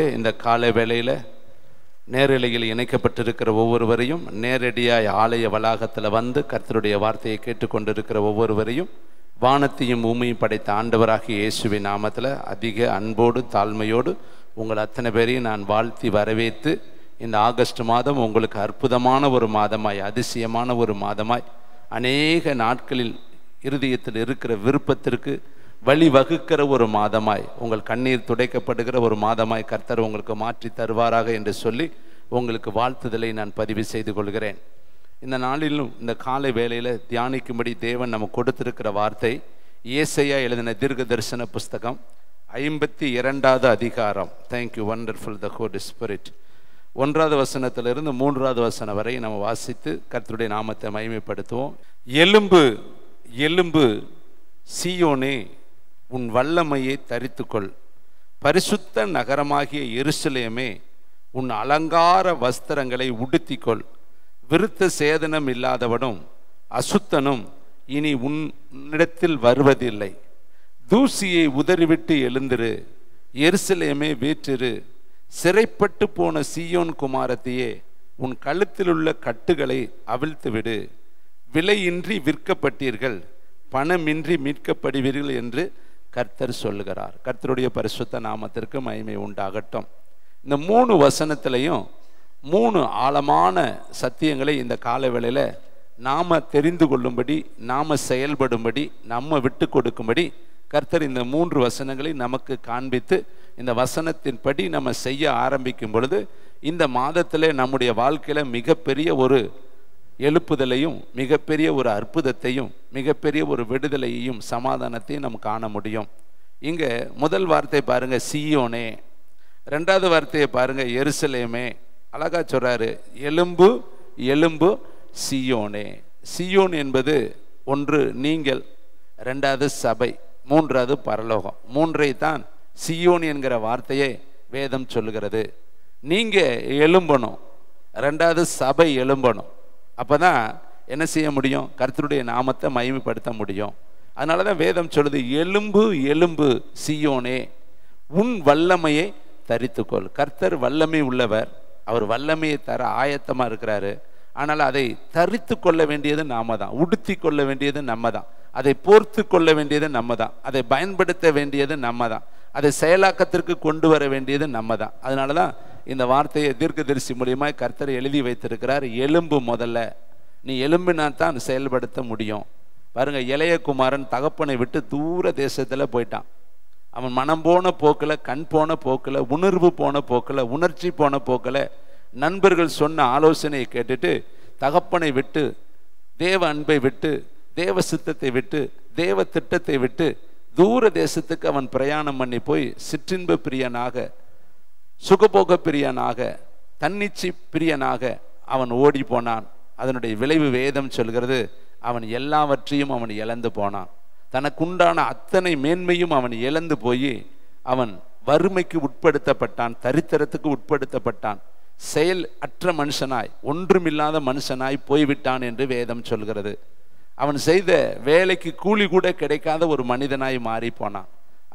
இந்த காலை வேளையில் நேரலையில் இணைக்கப்பட்டிருக்கிற ஒவ்வொருவரையும், நேரடியாய் ஆலய வளாகத்தில் வந்து கர்த்தருடைய வார்த்தையை கேட்டுக்கொண்டிருக்கிற ஒவ்வொருவரையும் வானத்தையும் பூமியும் படைத்த ஆண்டவராகிய இயேசுவின் நாமத்தில் அதிக அன்போடு தாழ்மையோடு உங்கள் அத்தனை பேரையும் நான் வாழ்த்தி வரவேற்று, இந்த ஆகஸ்ட் மாதம் உங்களுக்கு அற்புதமான ஒரு மாதமாய், அதிசயமான ஒரு மாதமாய், அநேக நாட்களில் இருதயத்தில் இருக்கிற விருப்பத்திற்கு வழி வகுக்கிற ஒரு மாதமாய், உங்கள் கண்ணீர் துடைக்கப்படுகிற ஒரு மாதமாய் கர்த்தர் உங்களுக்கு மாற்றி தருவாராக என்று சொல்லி உங்களுக்கு வாழ்த்துதலை நான் பதிவு செய்து கொள்கிறேன். இந்த நாளிலும் இந்த காலை வேளையில் தியானிக்கும்படி தேவன் நமக்கு கொடுத்திருக்கிற வார்த்தை ஏசாயா எழுதின தீர்க்க தரிசன புஸ்தகம் 52வது அதிகாரம். தேங்க்யூ வண்டர்ஃபுல் த ஹோலி ஸ்பிரிட். 1வது வசனத்திலிருந்து 3வது வசனம் வரை நம்ம வாசித்து கர்த்தருடைய நாமத்தை மகிமைப்படுத்துவோம். எலும்பு எலும்பு சீயோனே, உன் வல்லமையை தரித்துக்கொள். பரிசுத்த நகரமாகிய எருசலேமே, உன் அலங்கார வஸ்திரங்களை உடுத்திக்கொள். விருத்த சேதனம் இல்லாதவனும் அசுத்தனும் இனி உன்னிடத்தில் வருவதில்லை. தூசியை உதறிவிட்டு எழுந்திரு, எருசலேமே வீற்றிரு. சிறைப்பட்டு போன சீயோன் குமாரத்தையே, உன் கழுத்திலுள்ள கட்டுகளை அவிழ்த்துவிடு. விலையின்றி விற்கப்பட்டீர்கள், பணமின்றி மீட்கப்படுவீர்கள் என்று கர்த்தர் சொல்லுகிறார். கர்த்தருடைய பரிசுத்த நாமத்திற்கு மகிமை உண்டாகட்டும். இந்த 3 வசனத்திலையும் 3 ஆழமான சத்தியங்களை இந்த காலவேளையில் நாம் தெரிந்து கொள்ளும்படி, நாம் செயல்படும்படி, நம்ம விட்டு கொடுக்கும்படி கர்த்தர் இந்த 3 வசனங்களை நமக்கு காண்பித்து, இந்த வசனத்தின்படி நம்ம செய்ய ஆரம்பிக்கும் பொழுது இந்த மாதத்திலே நம்முடைய வாழ்க்கையில் மிகப்பெரிய ஒரு எழுப்புதலையும், மிகப்பெரிய ஒரு அற்புதத்தையும், மிகப்பெரிய ஒரு விடுதலையையும் சமாதானத்தையும் நம்ம காண முடியும். இங்கே முதல் வார்த்தை பாருங்க, சீயோனே. 2வது வார்த்தையை பாருங்க, எருசலேமே. அழகா சொல்றாரு, எலும்பு எலும்பு சீயோனே. சீயோன் என்பது ஒன்று நீங்கள், 2வது சபை, 3வது பரலோகம். 3ஐ தான் சீயோன் என்கிற வார்த்தையை வேதம் சொல்லுகிறது. நீங்க எழும்பணும், 2வது சபை எழும்பணும். அப்பதான் என்ன செய்ய முடியும்? கர்த்தருடைய நாமத்தை மகிமைப்படுத்த முடியும். அதனால தான் வேதம் சொல்லுது, எலும்பு எலும்பு சீயோனே, உன் வல்லமையை தரித்துக்கொள். கர்த்தர் வல்லமை உள்ளவர், அவர் வல்லமையை தர ஆயத்தமாக இருக்கிறாரு. ஆனால் அதை தரித்து கொள்ள வேண்டியது நாம தான், உடுத்தி கொள்ள வேண்டியது நம்ம தான், அதை போர்த்து கொள்ள வேண்டியது நம்ம தான், அதை பயன்படுத்த வேண்டியது நம்ம தான், அதை செயலாக்கத்திற்கு கொண்டு வர வேண்டியது நம்ம தான். அதனால தான் இந்த வார்த்தையை தீர்க்கதரிசி மூலியமாக கர்த்தர் எழுதி வைத்திருக்கிறார். எலும்பு முதல்ல, நீ எலும்பினா தான் செயல்படுத்த முடியும். பாருங்க, இளைய குமாரன் தகப்பனை விட்டு தூர தேசத்தில் போயிட்டான். அவன் மனம் போன போக்கில், கண் போன போக்கில், உணர்வு போன போக்கில், உணர்ச்சி போன போக்கில், நண்பர்கள் சொன்ன ஆலோசனையை கேட்டுட்டு தகப்பனை விட்டு, தேவ அன்பை விட்டு, தேவ சித்தத்தை விட்டு, தேவ திட்டத்தை விட்டு தூர தேசத்துக்கு அவன் பிரயாணம் பண்ணி போய் சிற்றின்ப பிரியனாக, சுகபோக பிரியனாக, தன்னிச்சை பிரியனாக அவன் ஓடி போனான். அதனுடைய விளைவு வேதம் சொல்கிறது, அவன் எல்லாவற்றையும் அவன் இழந்து போனான். தனக்குண்டான அத்தனை மேன்மையும் அவன் இழந்து போய் அவன் வறுமைக்கு உட்படுத்தப்பட்டான், தரித்திரத்துக்கு உட்படுத்தப்பட்டான், செயல் அற்ற மனுஷனாய், ஒன்றுமில்லாத மனுஷனாய் போய்விட்டான் என்று வேதம் சொல்கிறது. அவன் செய்த வேலைக்கு கூலி கூட கிடைக்காத ஒரு மனிதனாய் மாறி போனான்.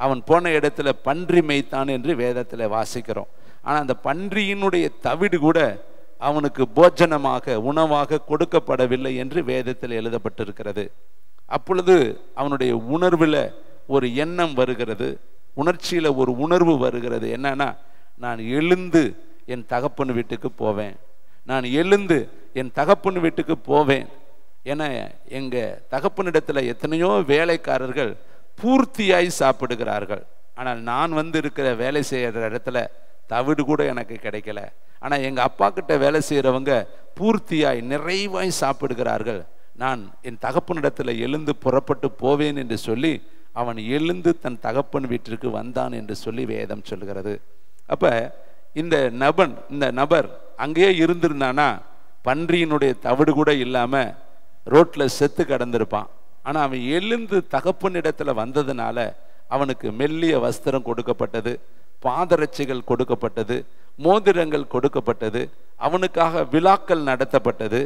அவன் போன இடத்துல பன்றி மேய்த்தான் என்று வேதத்தில் வாசிக்கிறோம். ஆனால் அந்த பன்றியினுடைய தவிடு கூட அவனுக்கு போஜனமாக, உணவாக கொடுக்கப்படவில்லை என்று வேதத்தில் எழுதப்பட்டிருக்கிறது. அப்பொழுது அவனுடைய உணர்வில் ஒரு எண்ணம் வருகிறது, உணர்ச்சியில் ஒரு உணர்வு வருகிறது. என்னன்னா, நான் எழுந்து என் தகப்பன் வீட்டுக்கு போவேன், நான் எழுந்து என் தகப்பன் வீட்டுக்கு போவேன். என எங்கள் தகப்பனிடத்தில் எத்தனையோ வேலைக்காரர்கள் பூர்த்தியாய் சாப்பிடுகிறார்கள். ஆனால் நான் வந்து இருக்கிற வேலை செய்கிற இடத்துல தவிடு கூட எனக்கு கிடைக்கல. ஆனால் எங்கள் அப்பா கிட்ட வேலை செய்கிறவங்க பூர்த்தியாய் நிறைவாய் சாப்பிடுகிறார்கள். நான் என் தகப்பனிடத்தில் எழுந்து புறப்பட்டு போவேன் என்று சொல்லி அவன் எழுந்து தன் தகப்பன் வீட்டிற்கு வந்தான் என்று சொல்லி வேதம் சொல்கிறது. அப்போ இந்த நபர் அங்கேயே இருந்திருந்தானா பன்றியினுடைய தவிடு கூட இல்லாமல் ரோட்டில் செத்து கடந்திருப்பான். ஆனால் அவன் எழுந்து தகப்பனிடத்தில் வந்ததுனால அவனுக்கு மெல்லிய வஸ்திரம் கொடுக்கப்பட்டது, பாதரட்சைகள் கொடுக்கப்பட்டது, மோதிரங்கள் கொடுக்கப்பட்டது, அவனுக்காக விழாக்கள் நடத்தப்பட்டது.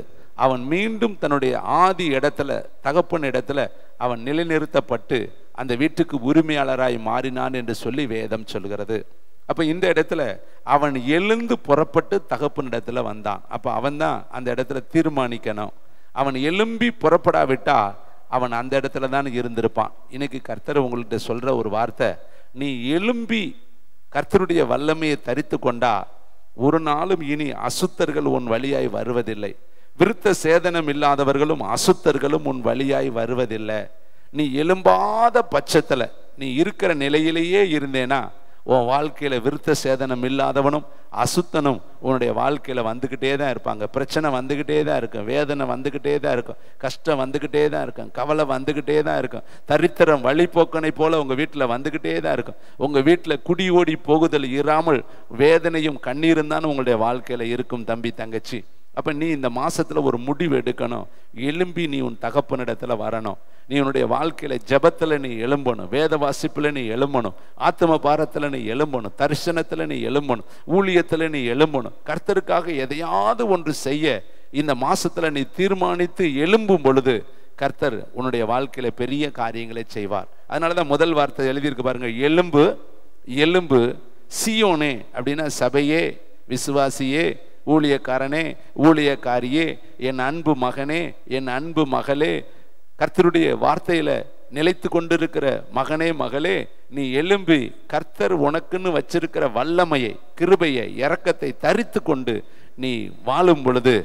அவன் மீண்டும் தன்னுடைய ஆதி இடத்துல, தகப்பன் இடத்துல அவன் நிலைநிறுத்தப்பட்டு அந்த வீட்டுக்கு உரிமையாளராய் மாறினான் என்று சொல்லி வேதம் சொல்கிறது. அப்போ இந்த இடத்துல அவன் எழுந்து புறப்பட்டு தகப்பனிடத்துல வந்தான். அப்போ அவன் தான் அந்த இடத்துல தீர்மானிக்கணும். அவன் எழும்பி புறப்படாவிட்டா அவன் அந்த இடத்துல தான் இருந்திருப்பான். இன்னைக்கு கர்த்தர் உங்கள்கிட்ட சொல்ற ஒரு வார்த்தை, நீ எழும்பி கர்த்தருடைய வல்லமையை தரித்து கொண்டா ஒரு நாளும் இனி அசுத்தர்கள் உன் வழியாய் வருவதில்லை. விருத்த சேதனம் இல்லாதவர்களும் அசுத்தர்களும் உன் வழியாய் வருவதில்லை. நீ எழும்பாத பட்சத்துல நீ இருக்கிற நிலையிலேயே இருந்தேனா உன் வாழ்க்கையில விருத்த சேதனம் இல்லாதவனும் அசுத்தனும் உன்னுடைய வாழ்க்கையில வந்துகிட்டே தான் இருப்பாங்க. பிரச்சனை வந்துகிட்டே தான் இருக்கும், வேதனை வந்துகிட்டே தான் இருக்கும், கஷ்டம் வந்துகிட்டே தான் இருக்கும், கவலை வந்துகிட்டே தான் இருக்கும், தரித்திரம் வழிபோக்கனை போல உங்க வீட்டுல வந்துகிட்டே தான் இருக்கும். உங்க வீட்டுல குடி ஓடி போகுதல் இராமல் வேதனையும் கண்ணீரும் தான் உங்களுடைய வாழ்க்கையில இருக்கும் தம்பி தங்கச்சி. அப்ப நீ இந்த மாசத்துல ஒரு முடிவு எடுக்கணும். எழும்பி நீ உன் தகப்பனிடத்துல வரணும். நீ உன்னுடைய வாழ்க்கையில ஜெபத்துல நீ எழும்பணும், வேத வாசிப்புல நீ எழும்பணும், ஆத்ம பாரத்துல நீ எழும்பணும், தரிசனத்துல நீ எழும்பணும், ஊழியத்துல நீ எழும்பணும். கர்த்தருக்காக எதையாவது ஒன்று செய்ய இந்த மாசத்துல நீ தீர்மானித்து எழும்பும் பொழுது கர்த்தர் உன்னுடைய வாழ்க்கையில பெரிய காரியங்களை செய்வார். அதனாலதான் முதல் வார்த்தை எழுதியிருக்கு பாருங்க, எலும்பு எலும்பு சீயோனே அப்படின்னா சபையே, விசுவாசியே, ஊழியக்காரனே, ஊழியக்காரியே, என் அன்பு மகனே, என் அன்பு மகளே, கர்த்தருடைய வார்த்தையில நிலைத்து கொண்டிருக்கிற மகனே மகளே, நீ எழும்பி கர்த்தர் உனக்குன்னு வச்சிருக்கிற வல்லமையை, கிருபையை, இரக்கத்தை தரித்து கொண்டு நீ வாழும் பொழுது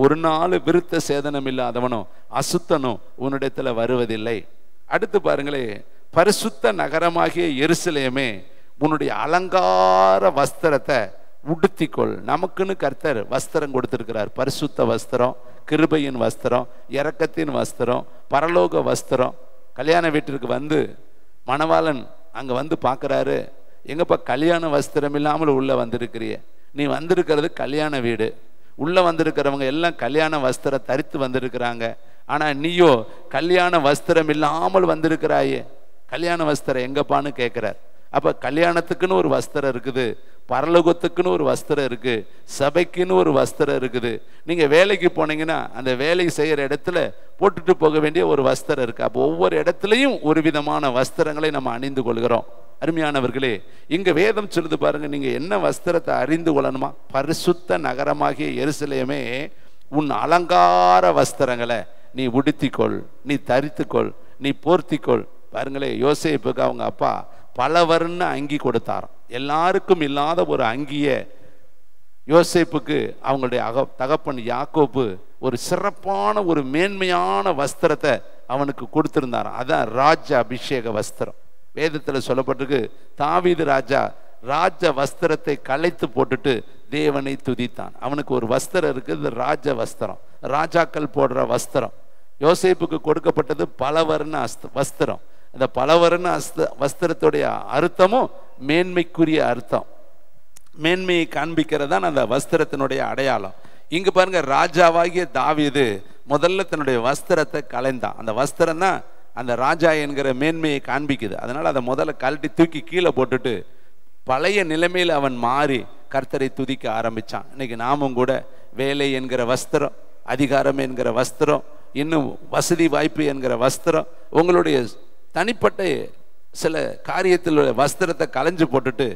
ஒரு நாள் விருத்த சேதனம் இல்லாதவனோ அசுத்தனோ உன்னிடத்துல வருவதில்லை. அடுத்து பாருங்களே, பரிசுத்த நகரமாகிய எருசலேமே உன்னுடைய அலங்கார வஸ்திரத்தை உடுத்திக்கொள். நமக்குன்னு கர்த்தர் வஸ்திரம் கொடுத்திருக்கிறார். பரிசுத்த வஸ்திரம், கிருபையின் வஸ்திரம், இரக்கத்தின் வஸ்திரம், பரலோக வஸ்திரம். கல்யாண வீட்டிற்கு வந்து மணவாளன் அங்க வந்து பார்க்கறாரு, எங்கப்பா கல்யாண வஸ்திரம் இல்லாமல் உள்ள வந்திருக்கிறிய, நீ வந்திருக்கிறது கல்யாண வீடு, உள்ள வந்திருக்கிறவங்க எல்லாம் கல்யாண வஸ்திரம் தரித்து வந்திருக்கிறாங்க, ஆனா நீயோ கல்யாண வஸ்திரம் இல்லாமல் வந்திருக்கிறாயே, கல்யாண வஸ்திரம் எங்கப்பான்னு கேட்கிறார். அப்ப கல்யாணத்துக்குன்னு ஒரு வஸ்திரம் இருக்குது, பரலோகத்துக்குன்னு ஒரு வஸ்திரம் இருக்கு, சபைக்குன்னு ஒரு வஸ்திரம் இருக்குது. நீங்க வேலைக்கு போனீங்கன்னா அந்த வேலை செய்யற இடத்துல போட்டுட்டு போக வேண்டிய ஒரு வஸ்திரம் இருக்கு. அப்போ ஒவ்வொரு இடத்துலையும் ஒரு விதமான வஸ்திரங்களை நம்ம அணிந்து கொள்கிறோம். அருமையானவர்களே, இங்க வேதம் சொல்லுது பாருங்க, நீங்க என்ன வஸ்திரத்தை அறிந்து கொள்ளணுமா? பரிசுத்த நகரமாகிய எருசலேமே உன் அலங்கார வஸ்திரங்களை நீ உடுத்திக்கொள், நீ தரித்துக்கொள், நீ போர்த்திக்கொள். பாருங்களே, யோசேப்புக்கு அவங்க அப்பா பல வர்ண அங்கி கொடுத்தாராம். எல்லாருக்கும் இல்லாத ஒரு அங்கிய யோசேப்புக்கு அவங்களுடைய தகப்பன் யாக்கோப்பு ஒரு சிறப்பான ஒரு மேன்மையான வஸ்திரத்தை அவனுக்கு கொடுத்திருந்தாராம். அதான் ராஜ அபிஷேக வஸ்திரம். வேதத்துல சொல்லப்பட்டிருக்கு, தாவீது ராஜா ராஜ வஸ்திரத்தை களைத்து போட்டுட்டு தேவனை துதித்தான். அவனுக்கு ஒரு வஸ்திரம் இருக்குது, ராஜ வஸ்திரம், ராஜாக்கள் போடுற வஸ்திரம். யோசேப்புக்கு கொடுக்கப்பட்டது பலவர்ண வஸ்திரம். இந்த பலவர்ண வஸ்திரத்துடைய அர்த்தமும் மேன்மைக்குரிய அர்த்தம், மேன்மையை காண்பிக்கிறதா அந்த வஸ்திரத்தினுடைய அடையாளம். இங்க பாருங்க, ராஜாவாகிய தாவீது முதல்ல தன்னுடைய வஸ்திரத்தை களைந்தான். அந்த வஸ்திரம் தான் அந்த ராஜா என்கிற மேன்மையை காண்பிக்குது. அதனால அதை முதல்ல கழட்டி தூக்கி கீழே போட்டுட்டு பழைய நிலைமையில் அவன் மாறி கர்த்தரை துதிக்க ஆரம்பிச்சான். இன்னைக்கு நாமும் கூட வேலை என்கிற வஸ்திரம், அதிகாரம் என்கிற வஸ்திரம், இன்னும் வசதி வாய்ப்பு என்கிற வஸ்திரம், உங்களுடைய தனிப்பட்ட சில காரியத்தில் வஸ்திரத்தை களைஞ்சு போட்டுட்டு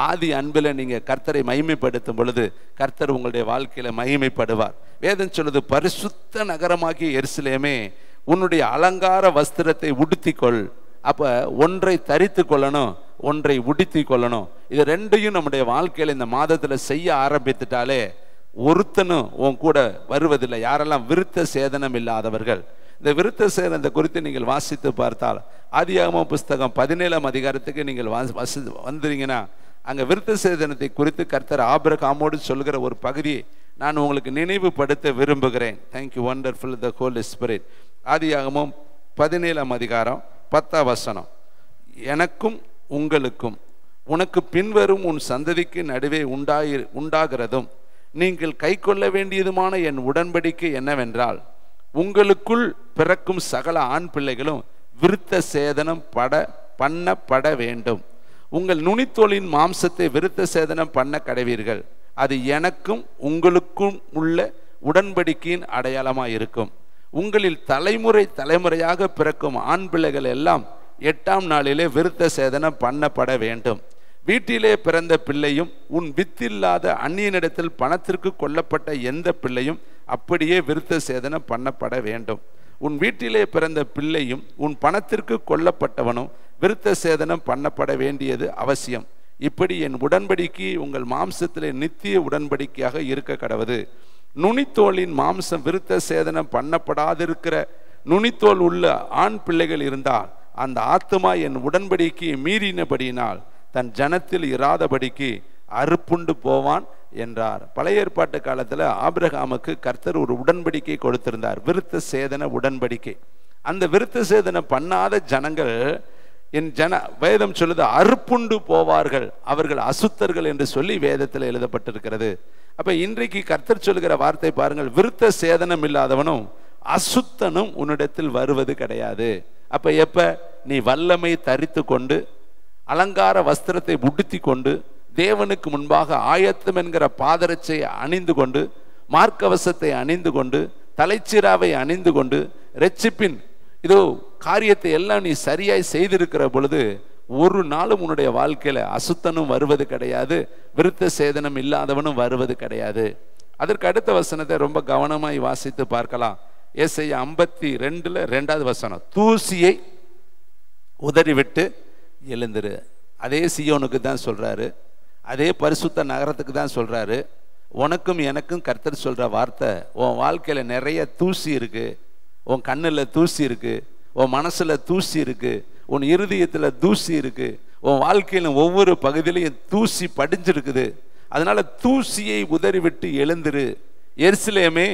ஆதி அன்பில் நீங்க கர்த்தரை மகிமைப்படுத்தும் பொழுது கர்த்தர் உங்களுடைய வாழ்க்கையில மகிமைப்படுவார். வேதம் சொல்லுது, பரிசுத்த நகரமாகிய எருசலேமே உன்னுடைய அலங்கார வஸ்திரத்தை உடுத்திக்கொள். அப்ப ஒன்றை தரித்து கொள்ளணும், ஒன்றை உடுத்தி கொள்ளணும். இது ரெண்டையும் நம்முடைய வாழ்க்கையில இந்த மாதத்துல செய்ய ஆரம்பித்துட்டாலே ஒருத்தனும் உன் கூட வருவதில்லை. யாரெல்லாம் விருத்த சேதனம் இல்லாதவர்கள். இந்த விருத்த சேதனத்தை குறித்து நீங்கள் வாசித்து பார்த்தால் ஆதியாகமம் புஸ்தகம் 17ஆம் அதிகாரத்துக்கு நீங்கள் வந்தீங்கன்னா அங்க விருத்த சேதனத்தை குறித்து கர்த்தர் ஆபிரகாமோடு சொல்கிற ஒரு பகுதியை நான் உங்களுக்கு நினைவுபடுத்த விரும்புகிறேன். தேங்க்யூ வண்டர்ஃபுல் த ஹோலி ஸ்பிரிட். ஆதியாகமம் 17ஆம் அதிகாரம் 10ஆம் வசனம், எனக்கும் உங்களுக்கும் உனக்கு பின்வரும் உன் சந்ததிக்கு நடுவே உண்டாகிறதும் நீங்கள் கை கொள்ள வேண்டியதுமான என் உடன்படிக்கை என்னவென்றால், உங்களுக்குள் பிறக்கும் சகல ஆண் பிள்ளைகளும் விருத்த சேதனம் பண்ணப்பட வேண்டும். உங்கள் நுனித்தோலின் மாம்சத்தை விருத்த சேதனம் பண்ண கடவீர்கள். அது எனக்கும் உங்களுக்கும் உள்ள உடன்படிக்கையின் அடையாளமாக இருக்கும். உங்களில் தலைமுறை தலைமுறையாக பிறக்கும் ஆண் பிள்ளைகள் எல்லாம் 8ஆம் நாளிலே விருத்த சேதனம் பண்ணப்பட வேண்டும். வீட்டிலே பிறந்த பிள்ளையும் உன் வித்தில்லாத அந்நியனிடத்தில் பணத்திற்கு கொல்லப்பட்ட எந்த பிள்ளையும் அப்படியே விருத்த சேதனம் பண்ணப்பட வேண்டும். உன் வீட்டிலே பிறந்த பிள்ளையும் உன் பணத்திற்கு கொல்லப்பட்டவனும் விருத்த சேதனம் பண்ணப்பட வேண்டியது அவசியம். இப்படி என் உடன்படிக்கை உங்கள் மாம்சத்திலே நித்திய உடன்படிக்கையாக இருக்க கடவது. நுனித்தோலின் மாம்சம் விருத்த சேதனம் பண்ணப்படாதிருக்கிற நுனித்தோல் உள்ள ஆண் பிள்ளைகள் இருந்தால் அந்த ஆத்துமா என் உடன்படிக்கையை மீறினபடியினால் தன் ஜனத்தில் இராதபடிக்கு அறுப்புண்டு போவான் என்றார். பழைய ஏற்பாட்டு காலத்தில் ஆபிரகாமுக்கு கர்த்தர் ஒரு உடன்படிக்கை கொடுத்திருந்தார், விருத்த சேதன உடன்படிக்கை. அந்த விருத்த சேதனம் பண்ணாத ஜனங்கள் வேதம் சொல்லுது அறுப்புண்டு போவார்கள், அவர்கள் அசுத்தர்கள் என்று சொல்லி வேதத்தில் எழுதப்பட்டிருக்கிறது. அப்ப இன்றைக்கு கர்த்தர் சொல்லுகிற வார்த்தை பாருங்கள், விருத்த சேதனம் இல்லாதவனும் அசுத்தனும் உன்னிடத்தில் வருவது கிடையாது. அப்ப எப்ப நீ வல்லமை தரித்து கொண்டு அலங்கார வஸ்திரத்தை உடுத்தி கொண்டு தேவனுக்கு முன்பாக ஆயத்தம் என்கிற பாதரட்சை அணிந்து கொண்டு மார்க்கவசத்தை அணிந்து கொண்டு தலைச்சீராவை அணிந்து கொண்டு இரட்சிப்பின் இதோ காரியத்தை எல்லாம் நீ சரியாய் செய்திருக்கிற பொழுது ஒரு நாளும் உன்னுடைய வாழ்க்கையில அசுத்தனும் வருவது கிடையாது, விருத்த சேதனம் இல்லாதவனும் வருவது கிடையாது. அதற்கு அடுத்த வசனத்தை ரொம்ப கவனமாய் வாசித்து பார்க்கலாம். ஏசாயா 52:2 வசனம், தூசியை உதறிவிட்டு எழுந்திரு. அதே சியோனுக்கு தான் சொல்றாரு, அதே பரிசுத்த நகரத்துக்கு தான் சொல்றாரு. உனக்கும் எனக்கும் கர்த்தர் சொல்ற வார்த்தை, உன் வாழ்க்கையில நிறைய தூசி இருக்கு, உன் கண்ணுல தூசி இருக்கு, உன் மனசுல தூசி இருக்கு, உன் இருதயத்துல தூசி இருக்கு, உன் வாழ்க்கையில ஒவ்வொரு பகுதியிலையும் தூசி படிஞ்சிருக்குது. அதனால தூசியை உதறிவிட்டு எழுந்திரு. எருசலேமே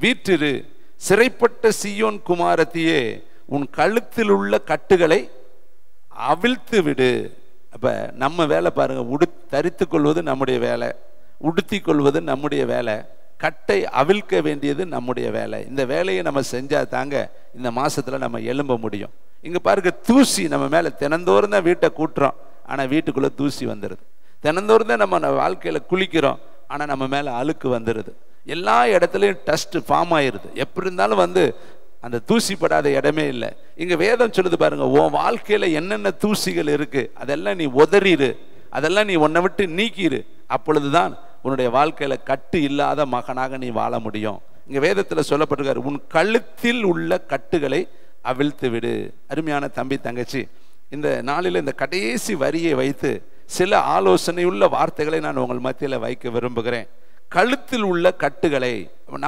வீற்றிரு, சிறைப்பட்ட சீயோன் குமாரத்தியே உன் கழுத்தில் உள்ள கட்டுகளை அவிழ்த்து விடு. அப்ப நம்ம வேலை பாருங்க, தரித்து கொள்வது நம்முடைய வேலை, உடுத்தி கொள்வது நம்முடைய வேலை, கட்டை அவிழ்க்க வேண்டியது நம்முடைய வேலை. இந்த வேலையை நம்ம செஞ்சா தாங்க இந்த மாசத்துல நம்ம எழும்ப முடியும். இங்க பாருங்க, தூசி நம்ம மேல தினந்தோறும் தான் வீட்டை கூட்டுறோம், ஆனா வீட்டுக்குள்ள தூசி வந்துடுது. தினந்தோறும் தான் நம்ம வாழ்க்கையில குளிக்கிறோம், ஆனா நம்ம மேல அழுக்கு வந்துடுது. எல்லா இடத்துலையும் டஸ்ட் ஃபார்ம் ஆயிருது. எப்படி இருந்தாலும் அந்த தூசி படாத இடமே இல்லை. இங்க வேதம் சொல்லுது பாருங்க, உன் வாழ்க்கையில என்னென்ன தூசிகள் இருக்கு அதெல்லாம் நீ உதறிடு, அதெல்லாம் நீ உன்னை விட்டு நீக்கிடு. அப்பொழுதுதான் உன்னுடைய வாழ்க்கையில கட்டு இல்லாத மகனாக நீ வாழ முடியும். இங்க வேதத்துல சொல்லப்பட்டிருக்காரு, உன் கழுத்தில் உள்ள கட்டுகளை அவிழ்த்து விடு. அருமையான தம்பி தங்கச்சி, இந்த நாளில் இந்த கடைசி வரியை வைத்து சில ஆலோசனையுள்ள வார்த்தைகளை நான் உங்கள் மத்தியில வைக்க விரும்புகிறேன். கழுத்தில் உள்ள கட்டுகளை,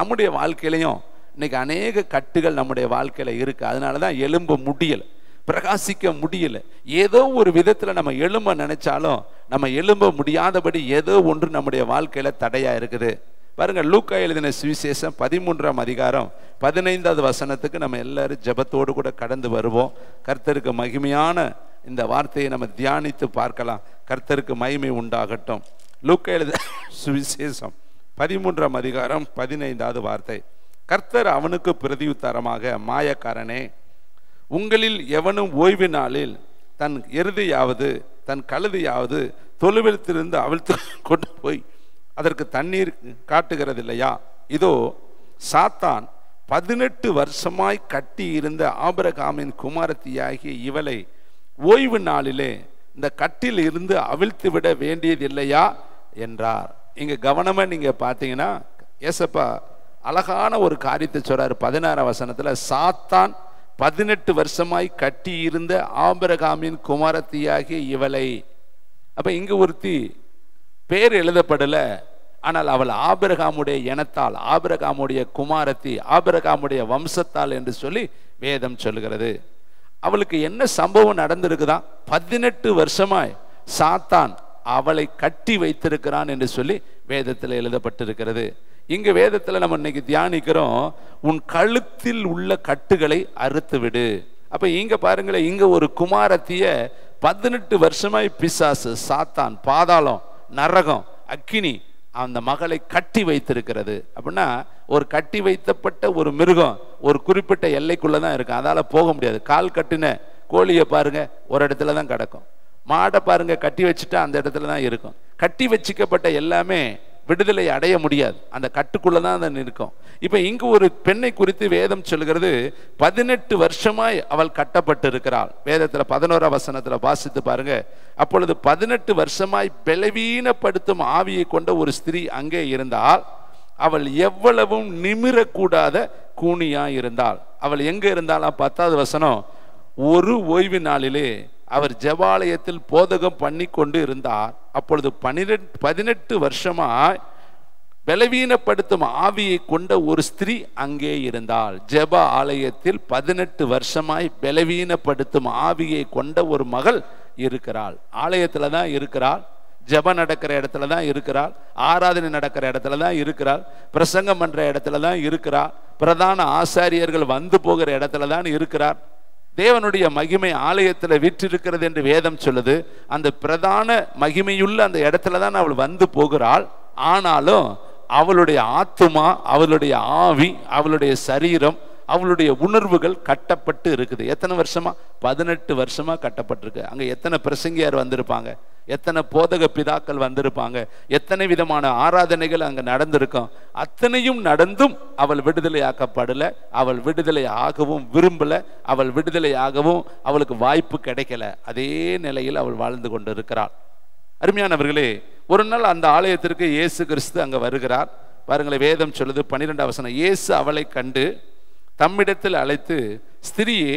நம்முடைய வாழ்க்கையிலையும் இன்னைக்கு அநேக கட்டுகள் நம்முடைய வாழ்க்கையில இருக்கு. அதனாலதான் எழும்ப முடியல, பிரகாசிக்க முடியல. ஏதோ ஒரு விதத்துல நம்ம எழும்ப நினைச்சாலும் நம்ம எழும்ப முடியாதபடி ஏதோ ஒன்று நம்முடைய வாழ்க்கையில தடையா இருக்குது. பாருங்க, லூக்கா எழுதின சுவிசேஷம் 13ஆம் அதிகாரம் 15வது வசனத்துக்கு நம்ம எல்லாரும் ஜெபத்தோடு கூட கடந்து வருவோம். கர்த்தருக்கு மகிமையான இந்த வார்த்தையை நம்ம தியானித்து பார்க்கலாம். கர்த்தருக்கு மகிமை உண்டாகட்டும். லூக்கா எழுதின சுவிசேஷம் 13ஆம் அதிகாரம் 15வது வார்த்தை, கர்த்தர் அவனுக்கு பிரதியுத்தரமாக, மாயக்காரனே, உங்களில் எவனும் ஓய்வு நாளில் தன் எருதையாவது தன் கழுதையாவது தொழுவிலிருந்து அவிழ்த்து கொண்டு போய் அதற்கு தண்ணீர் காட்டுகிறதில்லையா? இதோ சாத்தான் 18 வருஷமாய் கட்டி இருந்த ஆபிரகாமின் குமாரத்தியாகிய இவளை ஓய்வு நாளிலே இந்த கட்டில் இருந்து அவிழ்த்து விட வேண்டியது இல்லையா என்றார். இங்க கவனமா நீங்க பாத்தீங்கன்னா ஏசப்பா அழகான ஒரு காரியத்தை சொல்றாரு. 16ஆம் வசனத்துல, சாத்தான் 18 வருஷமாய் கட்டி இருந்த ஆபிரகாமின் குமாரத்தியாகிய இவளை. அப்ப இங்க ஒருத்தி பேர் எழுதப்படல, ஆனால் அவள் ஆபிரகாமுடைய இனத்தால், ஆபிரகாமுடைய குமாரத்தி, ஆபிரகாமுடைய வம்சத்தால் என்று சொல்லி வேதம் சொல்லுகிறது. அவளுக்கு என்ன சம்பவம் நடந்திருக்குதான்? 18 வருஷமாய் சாத்தான் அவளை கட்டி வைத்திருக்கிறான் என்று சொல்லி வேதத்தில் எழுதப்பட்டிருக்கிறது. இங்க வேதத்துல நம்ம இன்னைக்கு தியானிக்கிறோம், உன் கழுத்தில் உள்ள கட்டுகளை அறுத்து விடு. அப்ப இங்க பாருங்களேன், இங்க ஒரு குமாரத்திய 18 வருஷமாய் பிசாசு, சாத்தான், பாதாளம், நரகம், அக்கினி அந்த மகளை கட்டி வைத்திருக்கிறது. அப்படின்னா ஒரு கட்டி வைத்தப்பட்ட ஒரு மிருகம் ஒரு குறிப்பிட்ட எல்லைக்குள்ளதான் இருக்கு, அதால போக முடியாது. கால் கட்டின கோழியை பாருங்க, ஒரு இடத்துல தான் கிடக்கும். மாடை பாருங்க, கட்டி வச்சுட்டா அந்த இடத்துல தான் இருக்கும். கட்டி வச்சுக்கப்பட்ட எல்லாமே விடுதலை அடைய முடியாது. அந்த கட்டுக்குள்ளே தான் அதை இருக்கும். இப்போ இங்கு ஒரு பெண்ணை குறித்து வேதம் சொல்கிறது, 18 வருஷமாய் அவள் கட்டப்பட்டு இருக்கிறாள். வேதத்தில் 11ஆம் வசனத்தில் வாசித்து பாருங்க. அப்பொழுது 18 வருஷமாய் பலவீனப்படுத்தும் ஆவியை கொண்ட ஒரு ஸ்திரீ அங்கே இருந்தால், அவள் எவ்வளவும் நிமிரக்கூடாத கூனியாய் இருந்தாள். அவள் எங்க இருந்தாலும் 10வது வசனம், ஒரு ஓய்வு நாளிலே அவர் ஜெபாலயத்தில் போதகம் பண்ணி கொண்டு இருந்தார். அப்பொழுது 18 வருஷமாய் பலவீனப்படுத்தும் ஆவியை கொண்ட ஒரு ஸ்திரீ அங்கே இருந்தாள். ஜெப ஆலயத்தில் 18 வருஷமாய் பலவீனப்படுத்தும் ஆவியை கொண்ட ஒரு மகள் இருக்கிறாள். ஆலயத்துல தான் இருக்கிறாள், ஜெபம் நடக்கிற இடத்துல தான் இருக்கிறாள், ஆராதனை நடக்கிற இடத்துல தான் இருக்கிறாள், பிரசங்கம் பண்ற இடத்துல தான் இருக்கிறாள், பிரதான ஆசாரியர்கள் வந்து போகிற இடத்துல தான் இருக்கிறார். தேவனுடைய மகிமை ஆலயத்தில் விற்றிருக்கிறது என்று வேதம் சொல்லுது. அந்த பிரதான மகிமையுள்ள அந்த இடத்துல தான் அவள் வந்து போகிறாள். ஆனாலும் அவளுடைய ஆத்துமா, அவளுடைய ஆவி, அவளுடைய சரீரம், அவளுடைய உணர்வுகள் கட்டப்பட்டு இருக்குது. எத்தனை வருஷமா? 18 வருஷமா கட்டப்பட்டிருக்கு. அங்க எத்தனை பிரசங்கியார் வந்திருப்பாங்க, எத்தனை போதக பிதாக்கள் வந்திருப்பாங்க, எத்தனை விதமான ஆராதனைகள் அங்க நடந்திருக்கும். அத்தனையும் நடந்தும் அவள் விடுதலை ஆக்கப்படல, அவள் விடுதலை ஆகவும் விரும்பல, அவள் விடுதலை ஆகவும் அவளுக்கு வாய்ப்பு கிடைக்கல. அதே நிலையில் அவள் வாழ்ந்து கொண்டு இருக்கிறாள். அருமையானவர்களே, ஒரு நாள் அந்த ஆலயத்திற்கு இயேசு கிறிஸ்து அங்க வருகிறார். பாருங்களேன், வேதம் சொல்லுது 12ஆம் வசனம், இயேசு அவளை கண்டு தம்மிடத்தில் அழைத்து, ஸ்திரியே,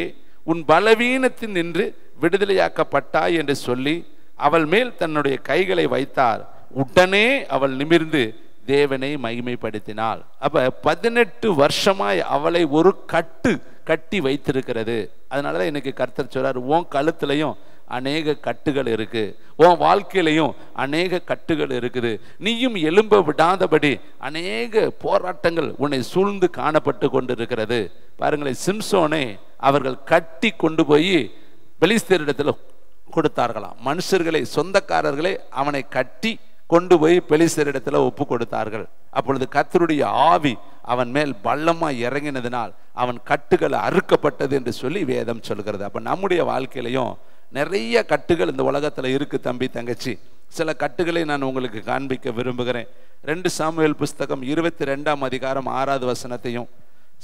உன் பலவீனத்தின் நின்று விடுதலையாக்கப்பட்டாய் என்று சொல்லி அவள் மேல் தன்னுடைய கைகளை வைத்தார். உடனே அவள் நிமிர்ந்து தேவனை மகிமைப்படுத்தினாள். அப்ப 18 வருஷமாய் அவளை ஒரு கட்டி வைத்திருக்கிறது. அதனாலதான் இன்னைக்கு கர்த்தர் சொல்றாரு, உன் கழுத்துலையும் அநேக கட்டுகள் இருக்கு, உன் வாழ்க்கையிலையும் அநேக கட்டுகள் இருக்குது, நீயும் எழும்ப விடாதபடி அநேக போராட்டங்கள் உன்னை சூழ்ந்து காணப்பட்டு கொண்டு இருக்கிறது. பாருங்களேன், சிம்சோனை அவர்கள் கட்டி கொண்டு போய் பெலிஸ்தரிடத்தில் கொடுத்தார்களாம். மனுஷர்களை, சொந்தக்காரர்களை அவனை கட்டி கொண்டு போய் பெலிஸ்தரிடத்தில் ஒப்பு கொடுத்தார்கள். அப்பொழுது கர்த்தருடைய ஆவி அவன் மேல் பள்ளமா இறங்கினதினால் அவன் கட்டுகள் அறுக்கப்பட்டது என்று சொல்லி வேதம் சொல்கிறது. அப்ப நம்முடைய வாழ்க்கையிலையும் நிறைய கட்டுகள் இந்த உலகத்துல இருக்கு தம்பி தங்கச்சி. சில கட்டுகளை நான் உங்களுக்கு காண்பிக்க விரும்புகிறேன். 2 சாமுவேல் புஸ்தகம் 22ஆம் அதிகாரம் 6வது வசனத்தையும்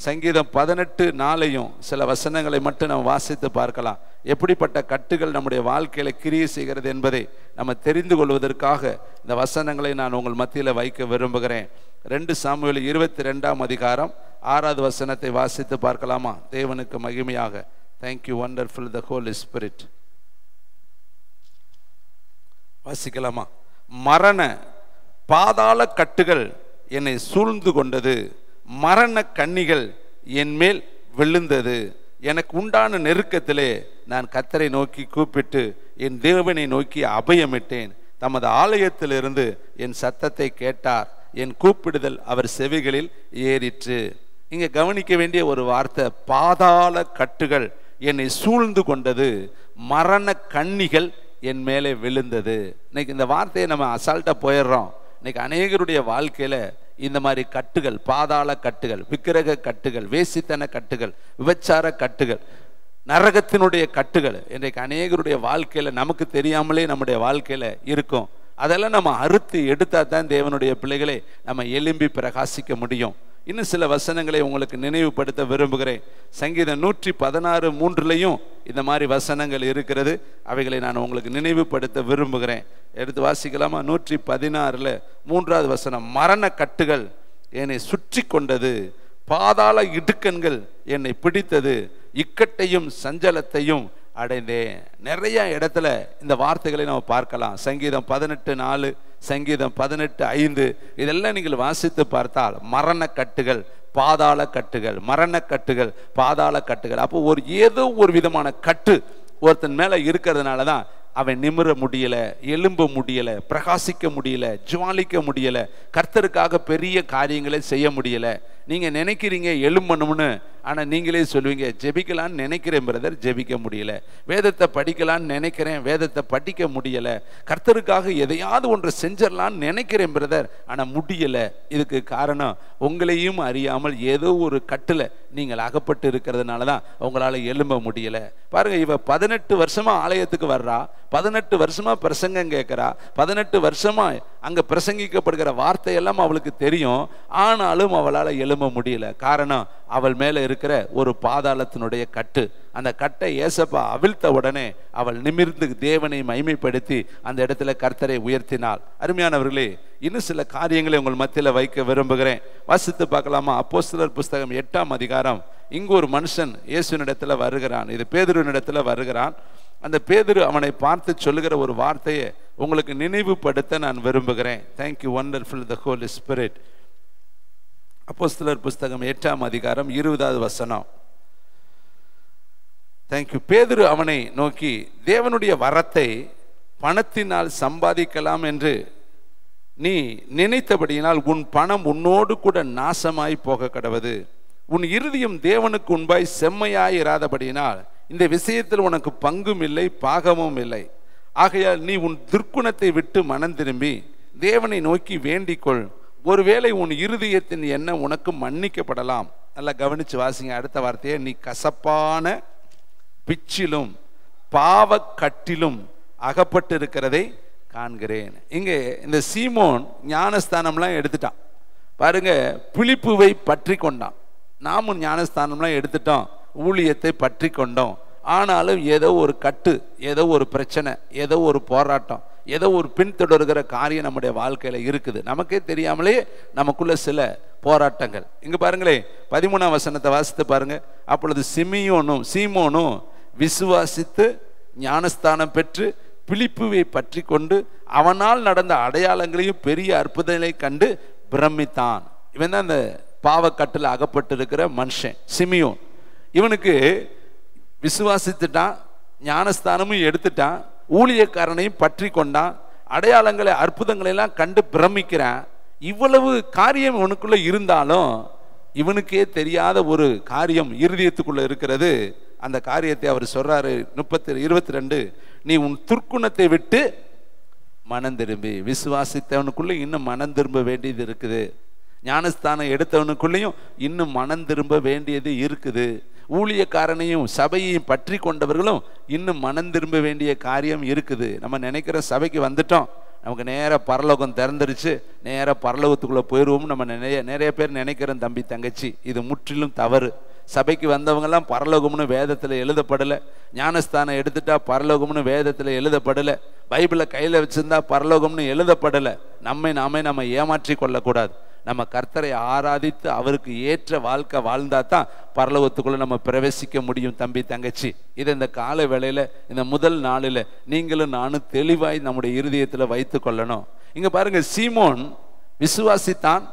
சங்கீதம் 18:4 சில வசனங்களை மட்டும் நம்ம வாசித்து பார்க்கலாம். எப்படிப்பட்ட கட்டுகள் நம்முடைய வாழ்க்கையில கிரியை செய்கிறது என்பதை நம்ம தெரிந்து கொள்வதற்காக இந்த வசனங்களை நான் உங்கள் மத்தியில் வைக்க விரும்புகிறேன். 2 சாமுவேல் 22ஆம் அதிகாரம் 6வது வசனத்தை வாசித்து பார்க்கலாமா? தேவனுக்கு மகிமையாக. தேங்க்யூ வண்டர்ஃபுல் த ஹோலி ஸ்பிரிட். வாசிக்கலாமா? மரண பாதாள கட்டுகள் என்னை சூழ்ந்து கொண்டது, மரண கண்ணிகள் என் மேல் விழுந்தது. எனக்கு உண்டான நெருக்கத்திலே நான் கர்த்தரை நோக்கி கூப்பிட்டு என் தேவனை நோக்கி அபயமிட்டேன். தமது ஆலயத்திலிருந்து என் சத்தத்தை கேட்டார், என் கூப்பிடுதல் அவர் செவிகளில் ஏறிற்று. இங்க கவனிக்க வேண்டிய ஒரு வார்த்தை, பாதாள கட்டுகள் என்னை சூழ்ந்து கொண்டது, மரண கண்ணிகள் என் மேலே விழுந்தது. இன்னைக்கு இந்த வார்த்தையை நம்ம அசால்ட்டா போயிடுறோம். இன்னைக்கு அநேகருடைய வாழ்க்கையில இந்த மாதிரி கட்டுகள், பாதாள கட்டுகள், விக்கிரக கட்டுகள், வேசித்தன கட்டுகள், விபச்சார கட்டுகள், நரகத்தினுடைய கட்டுகள் இன்றைக்கு அநேகருடைய வாழ்க்கையில நமக்கு தெரியாமலே நம்முடைய வாழ்க்கையில இருக்கும். அதெல்லாம் நம்ம அறுத்து எடுத்தா தான் தேவனுடைய பிள்ளைகளை நம்ம எழும்பி பிரகாசிக்க முடியும். இன்னும் சில வசனங்களை உங்களுக்கு நினைவுபடுத்த விரும்புகிறேன். சங்கீதம் 116:3 இந்த மாதிரி வசனங்கள் இருக்கிறது. அவைகளை நான் உங்களுக்கு நினைவுபடுத்த விரும்புகிறேன். எடுத்து வாசிக்கலாமா? 116 3வது வசனம், மரண கட்டுகள் என்னை சுற்றி கொண்டது, பாதாள இடுக்கண்கள் என்னை பிடித்தது, இக்கட்டையும் சஞ்சலத்தையும் அடைந்தேன். நிறைய இடத்துல இந்த வார்த்தைகளை நம்ம பார்க்கலாம். சங்கீதம் 18:4, சங்கீதம் 18:5 இதெல்லாம் நீங்கள் வாசித்து பார்த்தால் மரண கட்டுகள், பாதாள கட்டுகள், மரண கட்டுகள், பாதாள கட்டுகள். அப்போ ஏதோ ஒரு விதமான கட்டு ஒருத்தன் மேல இருக்கிறதுனால தான் அவன் நிமிர முடியல, எழும்ப முடியல, பிரகாசிக்க முடியல, ஜுவாலிக்க முடியல, கர்த்தருக்காக பெரிய காரியங்களை செய்ய முடியல. நீங்கள் நினைக்கிறீங்க எழும்பணும்னு, ஆனால் நீங்களே சொல்லுவீங்க ஜெபிக்கலான்னு நினைக்கிறேன் பிரதர், ஜெபிக்க முடியல. வேதத்தை படிக்கலான்னு நினைக்கிறேன், வேதத்தை படிக்க முடியலை. கர்த்தருக்காக எதையாவது ஒன்று செஞ்சிடலான்னு நினைக்கிறேன் பிரதர், ஆனால் முடியலை. இதுக்கு காரணம் உங்களையும் அறியாமல் ஏதோ ஒரு கட்டில் நீங்கள் அகப்பட்டு இருக்கிறதுனால தான் உங்களால் எழும்ப முடியலை. பாருங்க, இவ 18 வருஷமா ஆலயத்துக்கு வர்றா, 18 வருஷமா பிரசங்கம் கேட்கிறா, 18 வருஷமா அங்க பிரசங்கிக்கப்படுகிற வார்த்தையெல்லாம் அவளுக்கு தெரியும். ஆனாலும் அவளால் எழும்ப முடியல. காரணம், அவள் மேல இருக்கிற ஒரு பாதாளத்தினுடைய கட்டு. அந்த கட்டை ஏசப்பா அவிழ்த்த உடனே அவள் நிமிர்ந்து தேவனை மகிமைப்படுத்தி அந்த இடத்துல கர்த்தரை உயர்த்தினாள். அருமையானவர்களே, இன்னும் சில காரியங்களை உங்கள் மத்தியில் வைக்க விரும்புகிறேன். வாசித்து பார்க்கலாமா? அப்போஸ்தலர் புஸ்தகம் 8ஆம் அதிகாரம். இங்கு ஒரு மனுஷன் இயேசுவினிடத்துல வருகிறான். இது பேதுருவினிடத்துல வருகிறான். அந்த பேதுரு அவனை பார்த்து சொல்லுகிற ஒரு வார்த்தையை உங்களுக்கு நினைவுபடுத்த நான் விரும்புகிறேன். தேங்க்யூ வண்டர்ஃபுல் தி ஹோலி ஸ்பிரிட். அப்போஸ்தலர் புஸ்தகம் 8ஆம் அதிகாரம் 20வது வசனம். தேங்க்யூ. பேதுரு அவனை நோக்கி, தேவனுடைய வரத்தை பணத்தினால் சம்பாதிக்கலாம் என்று நீ நினைத்தபடியினால் உன் பணம் உன்னோடு கூட நாசமாய் போக கடவது. உன் இருதயம் தேவனுக்கு உண்பாய் செம்மையாய் இராதபடியினால் இந்த விஷயத்தில் உனக்கு பங்கும் இல்லை பாகமும் இல்லை. ஆகையால் நீ உன் துர்க்குணத்தை விட்டு மனம் திரும்பி தேவனை நோக்கி வேண்டிக்கொள். ஒருவேளை உன் இருதயத்தின் எண்ணம் உனக்கு மன்னிக்கப்படலாம். நல்லா கவனிச்சு வாசிங்க அடுத்த வார்த்தையை. நீ கசப்பான பிச்சிலும் பாவக்கட்டிலும் அகப்பட்டு இருக்கிறதை காண்கிறேன். இங்கே இந்த சீமோன் ஞானஸ்தானம்லாம் எடுத்துட்டான் பாருங்க, பிலிப்புவை பற்றி கொண்டான். நாமும் ஞானஸ்தானம்லாம் எடுத்துட்டோம், ஊழியத்தை பற்றி கொண்டோம். ஆனாலும் ஏதோ ஒரு கட்டு, ஏதோ ஒரு பிரச்சனை, ஏதோ ஒரு போராட்டம், ஏதோ ஒரு பின்தொடர்கிற காரியம் நம்முடைய வாழ்க்கையில இருக்குது. நமக்கே தெரியாமலே நமக்குள்ள சில போராட்டங்கள். இங்க பாருங்களே, 13ஆம் வசனத்தை வாசித்து பாருங்க. அப்பொழுது சீமோனும் விசுவாசித்து ஞானஸ்தானம் பெற்று பிலிப்புவை பற்றி கொண்டு அவனால் நடந்த அடையாளங்களையும் பெரிய அற்புதங்களை கண்டு பிரமித்தான். இவன் தான் அந்த பாவக்கட்டில் அகப்பட்டு இருக்கிற மனுஷன் சிமியோன். இவனுக்கு விசுவாசித்துட்டான், ஞானஸ்தானமும் எடுத்துட்டான், ஊழியக்காரனையும் பற்றி கொண்டான், அடையாளங்களை அற்புதங்களை எல்லாம் கண்டு பிரமிக்கிறான். இவ்வளவு காரியம் இவனுக்குள்ள இருந்தாலும் இவனுக்கே தெரியாத ஒரு காரியம் இருதயத்துக்குள்ள இருக்கிறது. அந்த காரியத்தை அவர் சொல்றாரு 22. நீ உன் துர்க்குணத்தை விட்டு மனம் திரும்பி. விசுவாசித்தவனுக்குள்ள இன்னும் மனம் திரும்ப வேண்டியது இருக்குது. ஞானஸ்தானம் எடுத்தவனுக்குள்ளேயும் இன்னும் மனம் திரும்ப வேண்டியது இருக்குது. ஊழியக்காரனையும் சபையையும் பற்றி கொண்டவர்களும் இன்னும் மனம் திரும்ப வேண்டிய காரியம் இருக்குது. நம்ம நினைக்கிற சபைக்கு வந்துட்டோம், நமக்கு நேராக பரலோகம் திறந்துருச்சு, நேராக பரலோகத்துக்குள்ளே போயிடுவோம் நம்ம நிறைய பேர் நினைக்கிறோம். தம்பி தங்கச்சி, இது முற்றிலும் தவறு. சபைக்கு வந்தவங்கெல்லாம் பரலோகம்னு வேதத்தில் எழுதப்படலை. ஞானஸ்தானம் எடுத்துட்டா பரலோகம்னு வேதத்தில் எழுதப்படலை. பைபிளை கையில் வச்சுருந்தா பரலோகம்னு எழுதப்படலை. நம்ம ஏமாற்றி கொள்ளக்கூடாது. நம்ம கர்த்தரை ஆராதித்து அவருக்கு ஏற்ற வாழ்க்கை வாழ்ந்தா தான் பரலோகத்துக்குள்ள நம்ம பிரவேசிக்க முடியும். தம்பி தங்கச்சி, இதை இந்த கால வேளையில இந்த முதல் நாளில் நீங்களும் நானும் தெளிவாய் நம்முடைய இருதயத்தில் வைத்து கொள்ளணும். இங்க பாருங்க, சீமோன் விசுவாசித்தான்,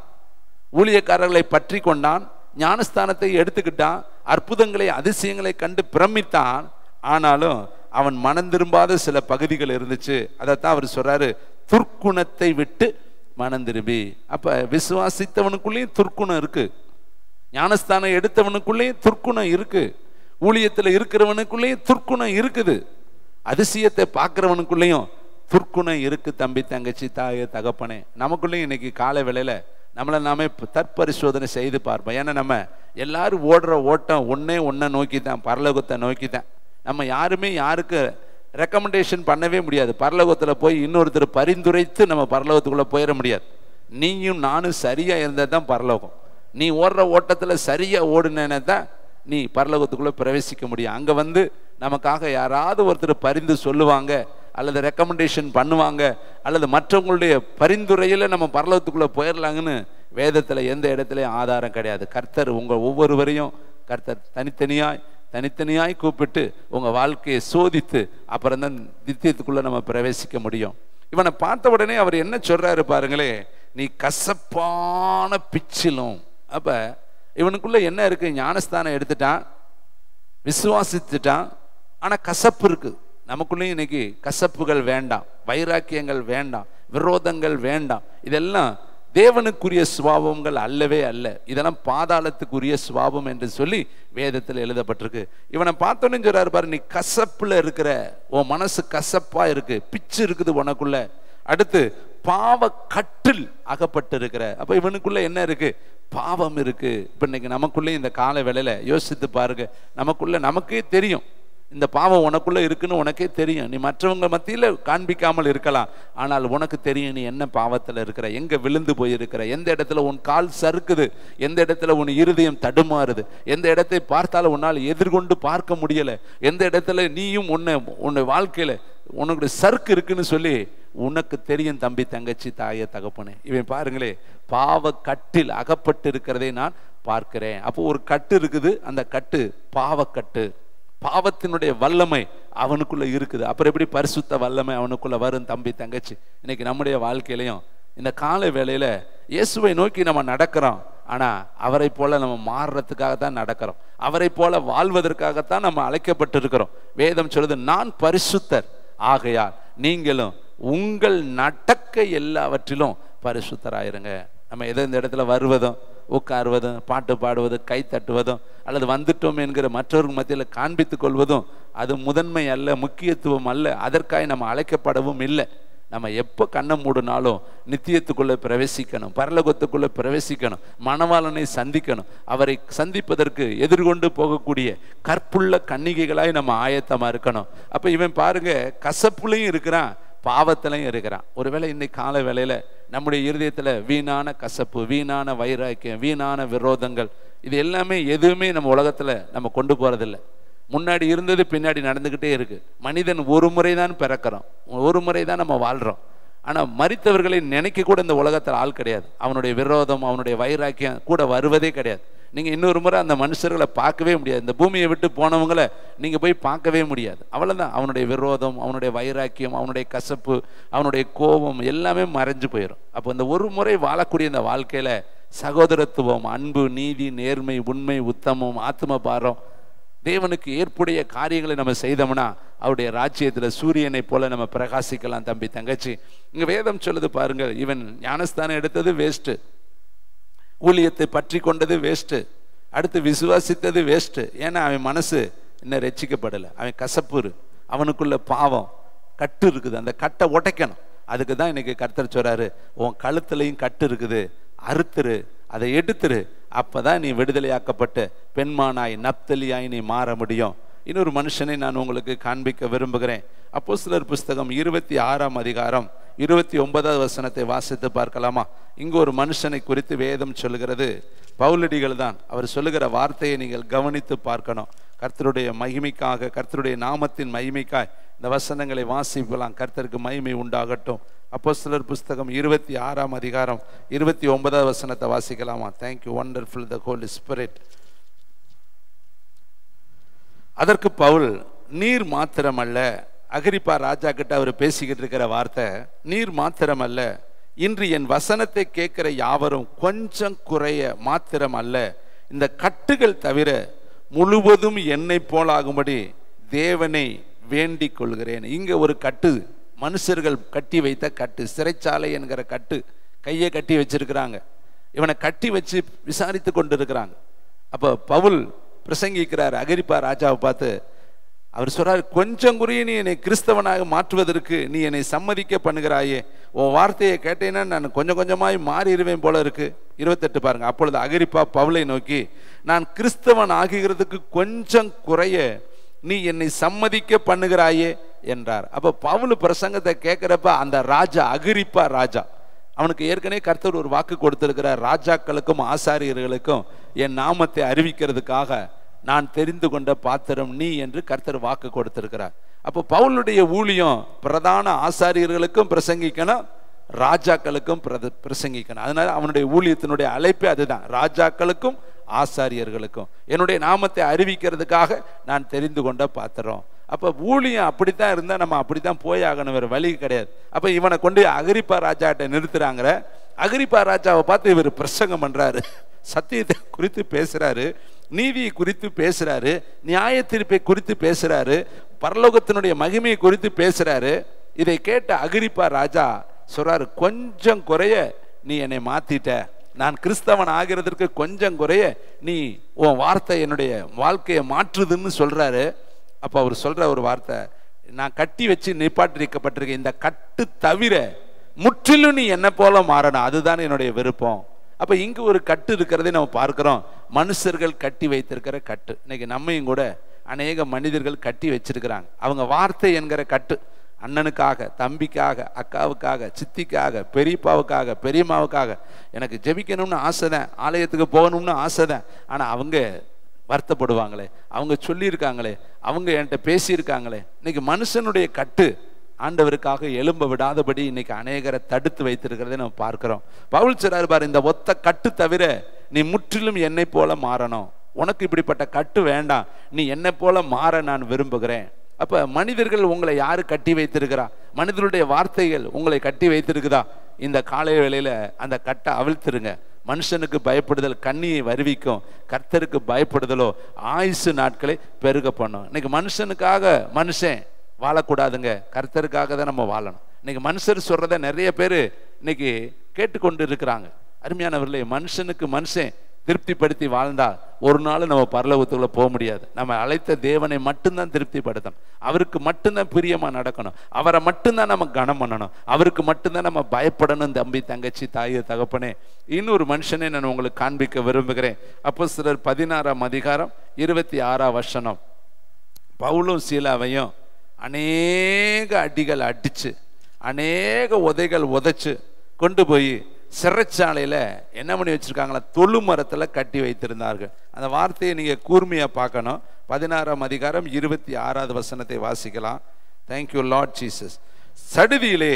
ஊழியக்காரர்களை பற்றி கொண்டான், ஞானஸ்தானத்தை எடுத்துக்கிட்டான், அற்புதங்களை அதிசயங்களை கண்டு பிரமித்தான். ஆனாலும் அவன் மனம் திரும்பாத சில பகுதிகள் இருந்துச்சு. அதைத்தான் அவர் சொல்றாரு, துர்க்குணத்தை விட்டு மனம் திரும்பி. அப்ப விசுவாசித்தவனுக்குள்ளேயும் துர்க்குணம் இருக்கு, ஞானஸ்தானம் எடுத்தவனுக்குள்ளேயும் துர்க்குணம் இருக்கு, ஊழியத்தில் இருக்கிறவனுக்குள்ளேயும் துர்க்குணம் இருக்குது, அதிசயத்தை பார்க்கிறவனுக்குள்ளேயும் துர்க்குணம் இருக்கு. தம்பி தங்கச்சி, தாயே தகப்பனே, நமக்குள்ளேயும் இன்னைக்கு காலை வேளையில நம்மளை நாமே தற்பரிசோதனை செய்து பார்ப்போம். ஏன்னா நம்ம எல்லாரும் ஓடுற ஓட்டம் ஒன்றை நோக்கி தான், பரலோகத்தை நோக்கி தான். நம்ம யாருமே யாருக்கு ரெக்கமெண்டேஷன் பண்ணவே முடியாது. பரலோகத்தில் போய் இன்னொருத்தர் பரிந்துரைத்து நம்ம பரலோகத்துக்குள்ளே போயிட முடியாது. நீயும் நானும் சரியாக இருந்தால் தான் பரலோகம். நீ ஓடுற ஓட்டத்தில் சரியாக ஓடுனேன்னா தான் நீ பரலோகத்துக்குள்ளே பிரவேசிக்க முடியும். அங்கே வந்து நமக்காக யாராவது ஒருத்தர் பரிந்து சொல்லுவாங்க, அல்லது ரெக்கமெண்டேஷன் பண்ணுவாங்க, அல்லது மற்றவங்களுடைய பரிந்துரையில் நம்ம பரலோகத்துக்குள்ளே போயிடலாங்கன்னு வேதத்தில் எந்த இடத்துலையும் ஆதாரம் கிடையாது. கர்த்தர் உங்கள் ஒவ்வொருவரையும் கர்த்தர் தனித்தனியாய் கூப்பிட்டு உங்கள் வாழ்க்கையை சோதித்து அப்புறம் தான் நித்தியத்துக்குள்ளே நம்ம பிரவேசிக்க முடியும். இவனை பார்த்த உடனே அவர் என்ன சொல்றாரு பாருங்களே, நீ கசப்பான பிச்சிலும். அப்போ இவனுக்குள்ள என்ன இருக்கு? ஞானஸ்தானம் எடுத்துட்டான், விசுவாசித்துட்டான், ஆனால் கசப்பு இருக்கு. நமக்குள்ளேயும் இன்னைக்கு கசப்புகள் வேண்டாம், வைராக்கியங்கள் வேண்டாம், விரோதங்கள் வேண்டாம். இதெல்லாம் தேவனுக்குரிய சுபாவங்கள் அல்லவே அல்ல. இதெல்லாம் பாதாளத்துக்குரிய சுபாவம் என்று சொல்லி வேதத்தில் எழுதப்பட்டிருக்கு. இவனை பார்த்தோன்னு சொல்றாரு பாரு, நீ கசப்புல இருக்கிற, உன் மனசு கசப்பா இருக்கு, பிச்சு இருக்குது உனக்குள்ள. அடுத்து பாவ கட்டில் அகப்பட்டு இருக்கிற. அப்ப இவனுக்குள்ள என்ன இருக்கு? பாவம் இருக்கு. இப்ப இன்னைக்கு நமக்குள்ளே இந்த கால வேளையில யோசித்து பாருங்க, நமக்குள்ள நமக்கே தெரியும் இந்த பாவம் உனக்குள்ள இருக்குன்னு உனக்கே தெரியும். நீ மற்றவங்க மத்தியில காண்பிக்காமல் இருக்கலாம், ஆனால் உனக்கு தெரியும் நீ என்ன பாவத்துல இருக்கிற, எங்க விழுந்து போயிருக்கிற, எந்த இடத்துல உன் கால் சறுக்குது, எந்த இடத்துல உன் இருதயம் தடுமாறுது, எந்த இடத்தை பார்த்தாலும் உன்னால் எதிர்கொண்டு பார்க்க முடியல, எந்த இடத்துல நீயும் உன்னை வாழ்க்கையில உனக்கு சறுக்கு இருக்குன்னு சொல்லி உனக்கு தெரியும். தம்பி, தங்கச்சி, தாய, தகப்பனே, இவன் பாருங்களே, பாவ கட்டில் அகப்பட்டு இருக்கிறதை நான் பார்க்கிறேன். அப்போ ஒரு கட்டு இருக்குது, அந்த கட்டு பாவக்கட்டு. பாவத்தினுடைய வல்லமை அவனுக்குள்ள இருக்குது. அப்புறம் எப்படி பரிசுத்த வல்லமை அவனுக்குள்ள வரும்? தம்பி, தங்கச்சி, இன்னைக்கு நம்முடைய வாழ்க்கையிலையும் இந்த கால வேளையில இயேசுவை நோக்கி நம்ம நடக்கிறோம். ஆனா அவரை போல நம்ம மாறுறதுக்காக தான் நடக்கிறோம், அவரை போல வாழ்வதற்காகத்தான் நம்ம அழைக்கப்பட்டு இருக்கிறோம். வேதம் சொல்லுது, நான் பரிசுத்தர் ஆகையால் நீங்களும் உங்கள் நடக்க எல்லாவற்றிலும் பரிசுத்தராயிருங்க. நம்ம எதோ இந்த இடத்துல வருவதும், உட்காருவதும், பாட்டு பாடுவதும், கை தட்டுவதும், அல்லது வந்துட்டோம் என்கிற மற்றவர்கள் மத்தியில் காண்பித்துக் கொள்வதும் அது முதன்மை அல்ல, முக்கியத்துவம் அல்ல. அதற்காக நம்ம அழைக்கப்படவும் இல்லை. நம்ம எப்போ கண்ணை மூடினாலும் நித்தியத்துக்குள்ளே பிரவேசிக்கணும், பரலோகத்துக்குள்ளே பிரவேசிக்கணும், மணவாளனை சந்திக்கணும். அவரை சந்திப்பதற்கு எதிர்கொண்டு போகக்கூடிய கற்புள்ள கன்னிகைகளாய் நம்ம ஆயத்தமாக இருக்கணும். அப்போ இவன் பாருங்க, கசப்புலையும் இருக்கிறான், பாவத்திலையும் இருக்கிறான். ஒருவேளை இன்னைக்கு கால வேளையில நம்முடைய இருதயத்துல வீணான கசப்பு, வீணான வைராக்கியம், வீணான விரோதங்கள், இது எல்லாமே எதுவுமே நம்ம உலகத்துல நம்ம கொண்டு போறதில்லை. முன்னாடி இருந்தது பின்னாடி நடந்துகிட்டே இருக்கு. மனிதன் ஒரு முறை தான் பிறக்கிறோம், ஒரு முறை தான் நம்ம வாழ்றோம். ஆனா மரித்தவர்களை நினைக்க கூட இந்த உலகத்தில் ஆள் கிடையாது. அவனுடைய விரோதம், அவனுடைய வைராக்கியம் கூட வருவதே கிடையாது. நீங்க இன்னொரு முறை அந்த மனுஷர்களை பார்க்கவே முடியாது. இந்த பூமியை விட்டு போனவங்களை நீங்க போய் பார்க்கவே முடியாது. அவ்வளவுதான். அவனுடைய விரோதம், அவனுடைய வைராக்கியம், அவனுடைய கசப்பு, அவனுடைய கோபம் எல்லாமே மறைஞ்சு போயிடும். அப்போ இந்த ஒரு முறை வாழக்கூடிய இந்த வாழ்க்கையில சகோதரத்துவம், அன்பு, நீதி, நேர்மை, உண்மை, உத்தமம், ஆத்ம பாரம், தேவனுக்கு ஏற்புடைய காரியங்களை நம்ம செய்தோம்னா அவருடைய ராஜ்யத்துல சூரியனை போல நம்ம பிரகாசிக்கலாம். தம்பி, தங்கச்சி, இங்க வேதம் சொல்லுது பாருங்க, இவன் ஞானஸ்தானம் எடுத்தது வேஸ்ட், ஊழியத்தை பற்றி கொண்டது வேஸ்ட், அடுத்து விசுவாசித்தது வேஸ்ட். ஏன்னா அவன் மனசு இன்னும் ரட்சிக்கப்படலை, அவன் கசப்பு, அவனுக்குள்ள பாவம் கட்டு இருக்குது. அந்த கட்டை உடைக்கணும். அதுக்கு தான் இன்னைக்கு கர்த்தர் சொல்றாரு, உன் கழுத்துலையும் கட்டு இருக்குது, அறுத்துரு, அதை எடுத்துரு, அப்பதான் நீ விடுதலையாக்கப்பட்டு பெண்மானாய் நப்தலியாய் நீ மாற முடியும். இன்னொரு மனுஷனை நான் உங்களுக்கு காண்பிக்க விரும்புகிறேன். அப்போஸ்தலர் புஸ்தகம் 26ஆம் அதிகாரம் 29வது வசனத்தை வாசித்து பார்க்கலாமா? இங்கு ஒரு மனுஷனை குறித்து வேதம் சொல்லுகிறது, பவுலடிகள் தான். அவர் சொல்லுகிற வார்த்தையை நீங்கள் கவனித்து பார்க்கணும். கர்த்தருடைய மகிமைக்காக, கர்த்தருடைய நாமத்தின் மகிமைக்காய் இந்த வசனங்களை வாசிக்கலாம். கர்த்தருக்கு மகிமை உண்டாகட்டும். அப்போஸ்தலர் புஸ்தகம் 26ஆம் அதிகாரம் 29வது வசனத்தை வாசிக்கலாமா? தேங்க்யூ, வண்டர்ஃபுல் தி ஹோலி ஸ்பிரிட். அதற்கு பவுல், நீர் மாத்திரமல்ல, அகிரிப்பா ராஜா கிட்ட அவர் பேசிக்கிட்டு இருக்கிற வார்த்தை, நீர் மாத்திரமல்ல, இன்று என் வசனத்தை கேட்கிற யாவரும் கொஞ்சம் குறைய மாத்திரம் அல்ல, இந்த கட்டுகள் தவிர முழுவதும் என்னை போலாகும்படி தேவனை வேண்டிக் கொள்கிறேன். இங்க ஒரு கட்டு, மனுஷர்கள் கட்டி வைத்த கட்டு, சிறைச்சாலை என்கிற கட்டு, கையை கட்டி வச்சிருக்கிறாங்க. இவனை கட்டி வச்சு விசாரித்து கொண்டு இருக்கிறாங்க. அப்போ பவுல் பிரசங்கிக்கிறார் அகிரிப்பா ராஜாவை பார்த்து. அவர் சொல்றாரு, கொஞ்சம் குறிய நீ என்னை கிறிஸ்தவனாக மாற்றுவதற்கு நீ என்னை சம்மதிக்க பண்ணுகிறாயே, உன் வார்த்தையை கேட்டேன்னா நான் கொஞ்சம் கொஞ்சமாய் மாறிடுவேன் போல இருக்கு. 28 பாருங்க. அப்பொழுது அகிரிப்பா பவுலை நோக்கி, நான் கிறிஸ்தவன் ஆகிறதுக்கு கொஞ்சம் குறைய நீ என்னை சம்மதிக்க பண்ணுகிறாயே என்றார். அப்ப பவுல் பிரசங்கத்தை கேட்கிறப்ப அந்த ராஜா, அகிரிப்பா ராஜா, அவனுக்கு ஏற்கனவே கர்த்தர் ஒரு வாக்கு கொடுத்திருக்கிறார், ராஜாக்களுக்கும் ஆசாரியர்களுக்கும் என் நாமத்தை அறிவிக்கிறதுக்காக நான் தெரிந்து கொண்ட பாத்திரம் நீ என்று கர்த்தர் வாக்கு கொடுத்திருக்கிறார். அப்போ பவுலுடைய ஊழியம் பிரதான ஆசாரியர்களுக்கும் பிரசங்கிக்கணும், ராஜாக்களுக்கும் பிரசங்கிக்கணும். அதனால அவனுடைய ஊழியத்தினுடைய அழைப்பே அதுதான், ராஜாக்களுக்கும் ஆசாரியர்களுக்கும் என்னுடைய நாமத்தை அறிவிக்கிறதுக்காக நான் தெரிந்து கொண்ட பாத்திரம். அப்ப ஊழியம் அப்படித்தான் இருந்தா நம்ம அப்படித்தான் போய் ஆகணும், வேற வழி கிடையாது. அப்ப இவனை கொண்டு அகிரிப்பா ராஜாட்ட நிறுத்துறாங்க. அகிரிப்பா ராஜாவை பார்த்து இவர் பிரசங்கம் பண்றாரு, சத்தியத்தை குறித்து பேசுறாரு, நீதியை குறித்து பேசுறாரு, நியாய தீர்ப்பை குறித்து பேசுறாரு, பரலோகத்தினுடைய மகிமையை குறித்து பேசுறாரு. இதை கேட்ட அகிரிப்பா ராஜா சொல்றாரு, கொஞ்சம் குறைய நீ என்னை மாத்திட்ட, நான் கிறிஸ்தவன் ஆகிறதுக்கு கொஞ்சம் குறைய நீ உன் வார்த்தை என்னுடைய வாழ்க்கையை மாற்றுதுன்னு சொல்றாரு. அப்ப அவர் சொல்ற ஒரு வார்த்தை, நான் கட்டி வச்சு நிப்பாட்டிருக்கப்பட்டிருக்கேன், இந்த கட்டு தவிர முற்றிலும் நீ என்ன போல மாறணும், அதுதான் என்னுடைய விருப்பம். அப்ப இங்கு ஒரு கட்டு இருக்கிறதை நம்ம பார்க்கிறோம். மனுஷர்கள் கட்டி வைத்திருக்கிற கட்டு. இன்னைக்கு நம்மையும் கூட அநேக மனிதர்கள் கட்டி வச்சிருக்கிறாங்க. அவங்க வார்த்தை என்கிற கட்டு, அண்ணனுக்காக, தம்பிக்காக, அக்காவுக்காக, சித்திக்காக, பெரியப்பாவுக்காக, பெரியம்மாவுக்காக எனக்கு ஜெபிக்கணும்னு ஆசை தான், ஆலயத்துக்கு போகணும்னு ஆசை தான். ஆனால் அவங்க வருத்தப்படுவாங்களே, அவங்க சொல்லியிருக்காங்களே, அவங்க என்கிட்ட பேசியிருக்காங்களே. இன்னைக்கு மனுஷனுடைய கட்டு ஆண்டவருக்காக எழும்ப விடாதபடி இன்னைக்கு அநேகரை தடுத்து வைத்திருக்கிறதை நம்ம பார்க்கிறோம். பவுல் சொல்றாரு பாரு, இந்த ஒத்த கட்டு தவிர நீ முற்றிலும் என்னை போல மாறணும், உனக்கு இப்படிப்பட்ட கட்டு வேண்டாம், நீ என்னை போல மாற நான் விரும்புகிறேன். அப்ப மனிதர்கள் உங்களை யாரு கட்டி வைத்திருக்கிறா? மனிதனுடைய வார்த்தைகள் உங்களை கட்டி வைத்திருக்குதா? இந்த காலை வேளையில அந்த கட்டை அவிழ்த்திருங்க. மனுஷனுக்கு பயப்படுதல் கண்ணியை வருவிக்கும், கர்த்தருக்கு பயப்படுதலோ ஆயுசு நாட்களை பெருக பண்ணும். இன்னைக்கு மனுஷனுக்காக மனுஷன் வாழக்கூடாதுங்க, கர்த்தருக்காக தான் நம்ம வாழணும். இன்னைக்கு மனுஷர் சொல்றத நிறைய பேர் இன்னைக்கு கேட்டுக்கொண்டு இருக்கிறாங்க. அருமையானவர்களே, மனுஷனுக்கு மனுஷன் திருப்திப்படுத்தி வாழ்ந்தா ஒரு நாள் நம்ம பரலோகத்துக்குள்ள போக முடியாது. நம்ம அழைத்த தேவனை மட்டும்தான் திருப்திப்படுத்தணும், அவருக்கு மட்டும்தான் பிரியமா நடக்கணும், அவரை மட்டும்தான் நம்ம கனம் பண்ணணும், அவருக்கு மட்டும்தான் நம்ம பயப்படணும். தம்பி, தங்கச்சி, தாய், தகப்பனே, இன்னொரு மனுஷனை நான் உங்களுக்கு காண்பிக்க விரும்புகிறேன். அப்போஸ்தலர் 16ஆம் அதிகாரம் 26ஆம் வசனம். பவுலும் சீலாவையும் அநேக அடிகள் அடிச்சு, அநேக உதைகள் உதைச்சு கொண்டு போய் சிறைச்சாலையில என்ன பண்ணி வச்சிருக்காங்களா? தொழு மரத்துல கட்டி வைத்திருந்தார்கள். அந்த வார்த்தையை நீங்க கூர்மையா பார்க்கணும். 16ஆம் அதிகாரம் 26ஆவது வசனத்தை வாசிக்கலாம். Thank you Lord Jesus. சடுதியிலே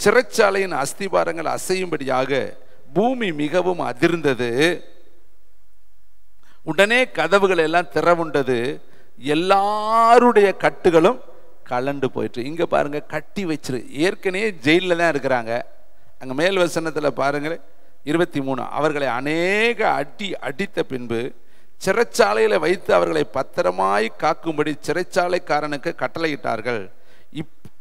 சிறைச்சாலையின் அஸ்திபாரங்கள் அசையும்படியாக பூமி மிகவும் அதிர்ந்தது, உடனே கதவுகள் எல்லாம் திறவுண்டது, எல்லாருடைய கட்டுகளும் கலண்டு போயிட்டு. இங்க பாருங்க, கட்டி வச்சிரு, ஏற்கனவே ஜெயில தான் இருக்கிறாங்க. அங்க மேல் வசனத்துல பாருங்க 23, அவர்களை அநேக அடித்த பின்பு சிறைச்சாலையில வைத்து அவர்களை பத்திரமாய் காக்கும்படி சிறைச்சாலைக்காரனுக்கு கட்டளையிட்டார்கள்.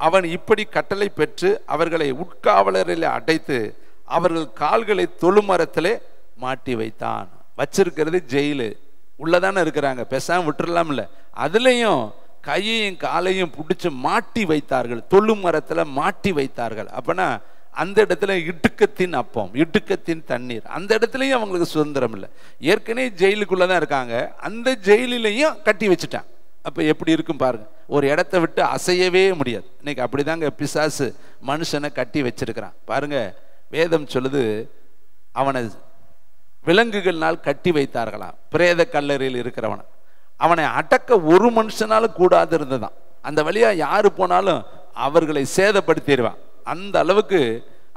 அவன் இப்படி கட்டளை பெற்று அவர்களை உட்காவலரில் அடைத்து அவர்கள் கால்களை தொழுமரத்திலே மாட்டி வைத்தான். வச்சிருக்கிறது ஜெயிலு, உள்ளதானே இருக்கிறாங்க, பேசாம விட்டுறலாம் இல்ல, அதுலயும் கையையும் காலையும் பிடிச்சு மாட்டி வைத்தார்கள், தொழு மரத்துல மாட்டி வைத்தார்கள். அப்பனா அந்த இடத்துல இடுக்கத்தின் அப்பம், இடுக்கத்தின் தண்ணீர், அந்த இடத்துலயும் அவங்களுக்கு சுதந்திரம் இல்லை. ஏற்கனவே ஜெயிலுக்குள்ளதான் இருக்காங்க, அந்த ஜெயிலையும் கட்டி வச்சுட்டான். அப்ப எப்படி இருக்கும் பாருங்க, ஒரு இடத்த விட்டு அசையவே முடியாது. இன்னைக்கு அப்படிதாங்க பிசாசு மனுஷனை கட்டி வச்சிருக்கிறான். பாருங்க, வேதம் சொல்லுது, அவனை விலங்குகள்னால் கட்டி வைத்தார்களாம், பிரேத கல்லறையில் இருக்கிறவனை. அவனை அடக்க ஒரு மனுஷனாலும் கூடாது இருந்ததான். அந்த வழியா யாரு போனாலும் அவர்களை சேதப்படுத்திடுவான். அந்த அளவுக்கு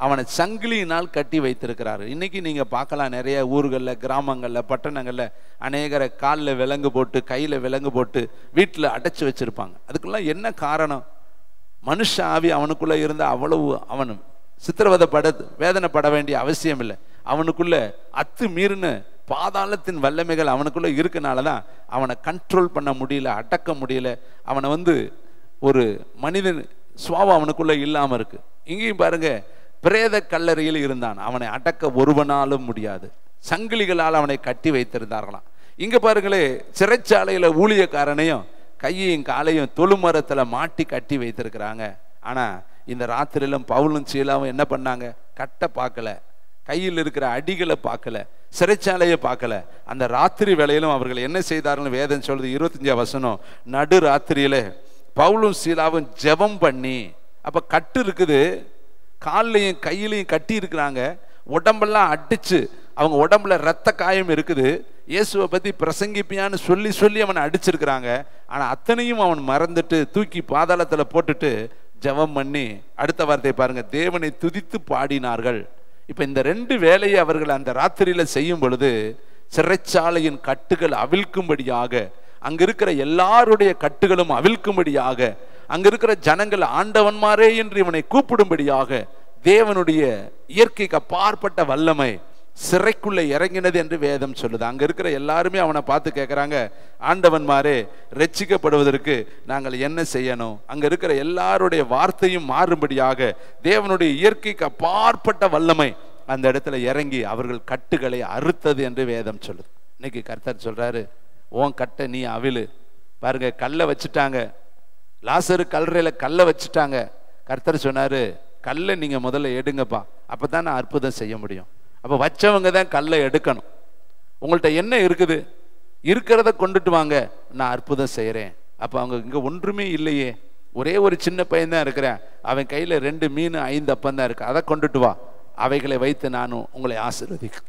அவனை சங்கிலியினால் கட்டி வைத்திருக்கிறாரு. இன்னைக்கு நீங்க பார்க்கலாம், நிறைய ஊர்கள்ல, கிராமங்கள்ல, பட்டணங்கள்ல அநேகரை காலில் விலங்கு போட்டு, கையில விலங்கு போட்டு வீட்டில் அடைச்சு வச்சிருப்பாங்க. அதுக்கெல்லாம் என்ன காரணம்? மனுஷ ஆவி அவனுக்குள்ள இருந்த அவ்வளவு அவன் சித்திரவதைப்பட வேதனைப்பட வேண்டிய அவசியம் இல்லை. அவனுக்குள்ள அத்து மீறின பாதாளத்தின் வல்லமைகள் அவனுக்குள்ள இருக்கனாலதான் அவனை கண்ட்ரோல் பண்ண முடியல, அடக்க முடியல. அவனை ஒரு மனிதன் சுவாவம் அவனுக்குள்ள இல்லாம இருக்கு. இங்கேயும் பாருங்க, பிரேத கல்லறையில் இருந்தான், அவனை அடக்க ஒருவனாலும் முடியாது, சங்கிலிகளால் அவனை கட்டி வைத்திருந்தார்களாம். இங்க பாருங்களே, சிறைச்சாலையில ஊழியக்காரனையும் கையையும் காலையும் தொழுமரத்துல மாட்டி கட்டி வைத்திருக்கிறாங்க. ஆனா இந்த ராத்திரியிலும் பவுலும் சீலாவும் என்ன பண்ணாங்க? கட்ட பார்க்கல, கையில் இருக்கிற அடிகளை பார்க்கல, சிறைச்சாலையை பார்க்கல. அந்த ராத்திரி வேளையிலும் அவர்கள் என்ன செய்தார்கள்? வேதம் சொல்றது 25ஆம் வசனம், நடு ராத்திரியில பவுலும் சீலாவும் ஜெபம் பண்ணி, அப்ப கட்டு இருக்குது, காலையும் கையிலையும் கட்டி இருக்கிறாங்க, உடம்பெல்லாம் அடிச்சு, அவங்க உடம்புல ரத்த காயம் இருக்குது, இயேசுவை பத்தி பிரசங்கிப்பியான்னு சொல்லி சொல்லி அவனை அடிச்சிருக்கிறாங்க. ஆனா அத்தனையும் அவன் மறந்துட்டு தூக்கி பாதாளத்துல போட்டுட்டு ஜெபம் பண்ணி, அடுத்த வார்த்தை பாருங்க, தேவனை துதித்து பாடினார்கள். இப்ப இந்த ரெண்டு வேலையை அவர்கள் அந்த ராத்திரியில செய்யும் பொழுது சிறைச்சாலையின் கட்டுகள் அவிழ்க்கும்படியாக, அங்க இருக்கிற எல்லாருடைய கட்டுகளும் அவிழ்க்கும்படியாக, அங்க இருக்கிற ஜனங்கள் ஆண்டவன்மாரே என்று இவனை கூப்பிடும்படியாக தேவனுடைய இயற்கைக்கு அப்பாற்பட்ட வல்லமை சிறைக்குள்ள இறங்கினது என்று வேதம் சொல்லுது. அங்க இருக்கிற எல்லாருமே அவனை பார்த்து கேட்கிறாங்க, ஆண்டவன்மாரே, ரட்சிக்கப்படுவதற்கு நாங்கள் என்ன செய்யணும்? அங்க இருக்கிற எல்லாருடைய வார்த்தையும் மாறும்படியாக தேவனுடைய இயற்கைக்கு அப்பாற்பட்ட வல்லமை அந்த இடத்துல இறங்கி அவர்கள் கட்டுகளை அறுத்தது என்று வேதம் சொல்லுது. இன்னைக்கு கர்த்தர் சொல்றாரு, உன் கட்டை நீ அவிழு. பாருங்க, கல்லை வச்சுட்டாங்க, லாசரு கல்லறையில கல்லை வச்சுட்டாங்க. கர்த்தர் சொன்னாரு, கல்லை நீங்க முதல்ல எடுங்கப்பா, அப்பதான் நான் அற்புதம் செய்ய முடியும். அப்ப வச்சவங்க தான் கல்லை எடுக்கணும். உங்கள்கிட்ட என்ன இருக்குது, இருக்கிறத கொண்டுட்டு வாங்க, நான் அற்புதம் செய்யறேன். அப்ப அவங்க இங்க ஒன்றுமே இல்லையே, ஒரே ஒரு சின்ன பையன் தான் இருக்கிறேன், அவன் கையில 2 மீன் 5 அப்பம் தான் இருக்கு, அதை கொண்டுட்டு வா, அவைகளை வைத்து நானும் உங்களை ஆசீர்வதிக்க.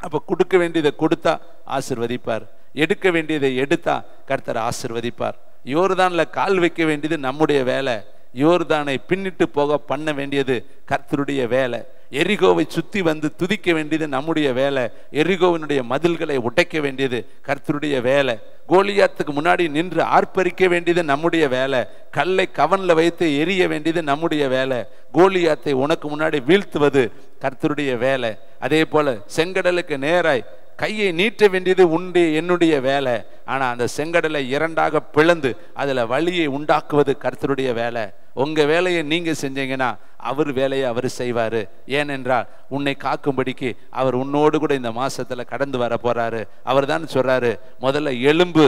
அப்ப கொடுக்க வேண்டியதை கொடுத்தா ஆசீர்வதிப்பார், எடுக்க வேண்டியதை எடுத்தா கர்த்தர் ஆசீர்வதிப்பார். யோர்தான்ல கால் வைக்க வேண்டியது நம்முடைய வேலை, யோர்தானை பின்னிட்டு போக பண்ண வேண்டியது கர்த்தருடைய வேலை. எரிகோவை சுத்தி வந்து துதிக்க வேண்டியது நம்முடைய வேலை, எரிகோவினுடைய மதில்களை உடைக்க வேண்டியது கர்த்தருடைய வேலை. கோலியாத்துக்கு முன்னாடி நின்று ஆர்ப்பரிக்க வேண்டியது நம்முடைய வேலை, கல்லை கவன்ல வைத்து எரிய வேண்டியது நம்முடைய வேலை. கோலியாத்தை உனக்கு முன்னாடி வீழ்த்துவது கர்த்தருடைய வேலை. அதே போல செங்கடலுக்கு நேராய் கையை நீட்ட வேண்டியது உண்டு என்னுடைய வேலை. ஆனா அந்த செங்கடலை 2ஆக பிளந்து அதுல வழியை உண்டாக்குவது கர்த்தருடைய வேலை. உங்க வேலையை நீங்க செஞ்சீங்கன்னா அவர் வேலையை அவர் செய்வாரு. ஏனென்றால் உன்னை காக்கும்படிக்கு அவர் உன்னோடு கூட இந்த மாசத்துல கடந்து வர போறாரு. அவர் தான் சொல்றாரு, முதல்ல எலும்பு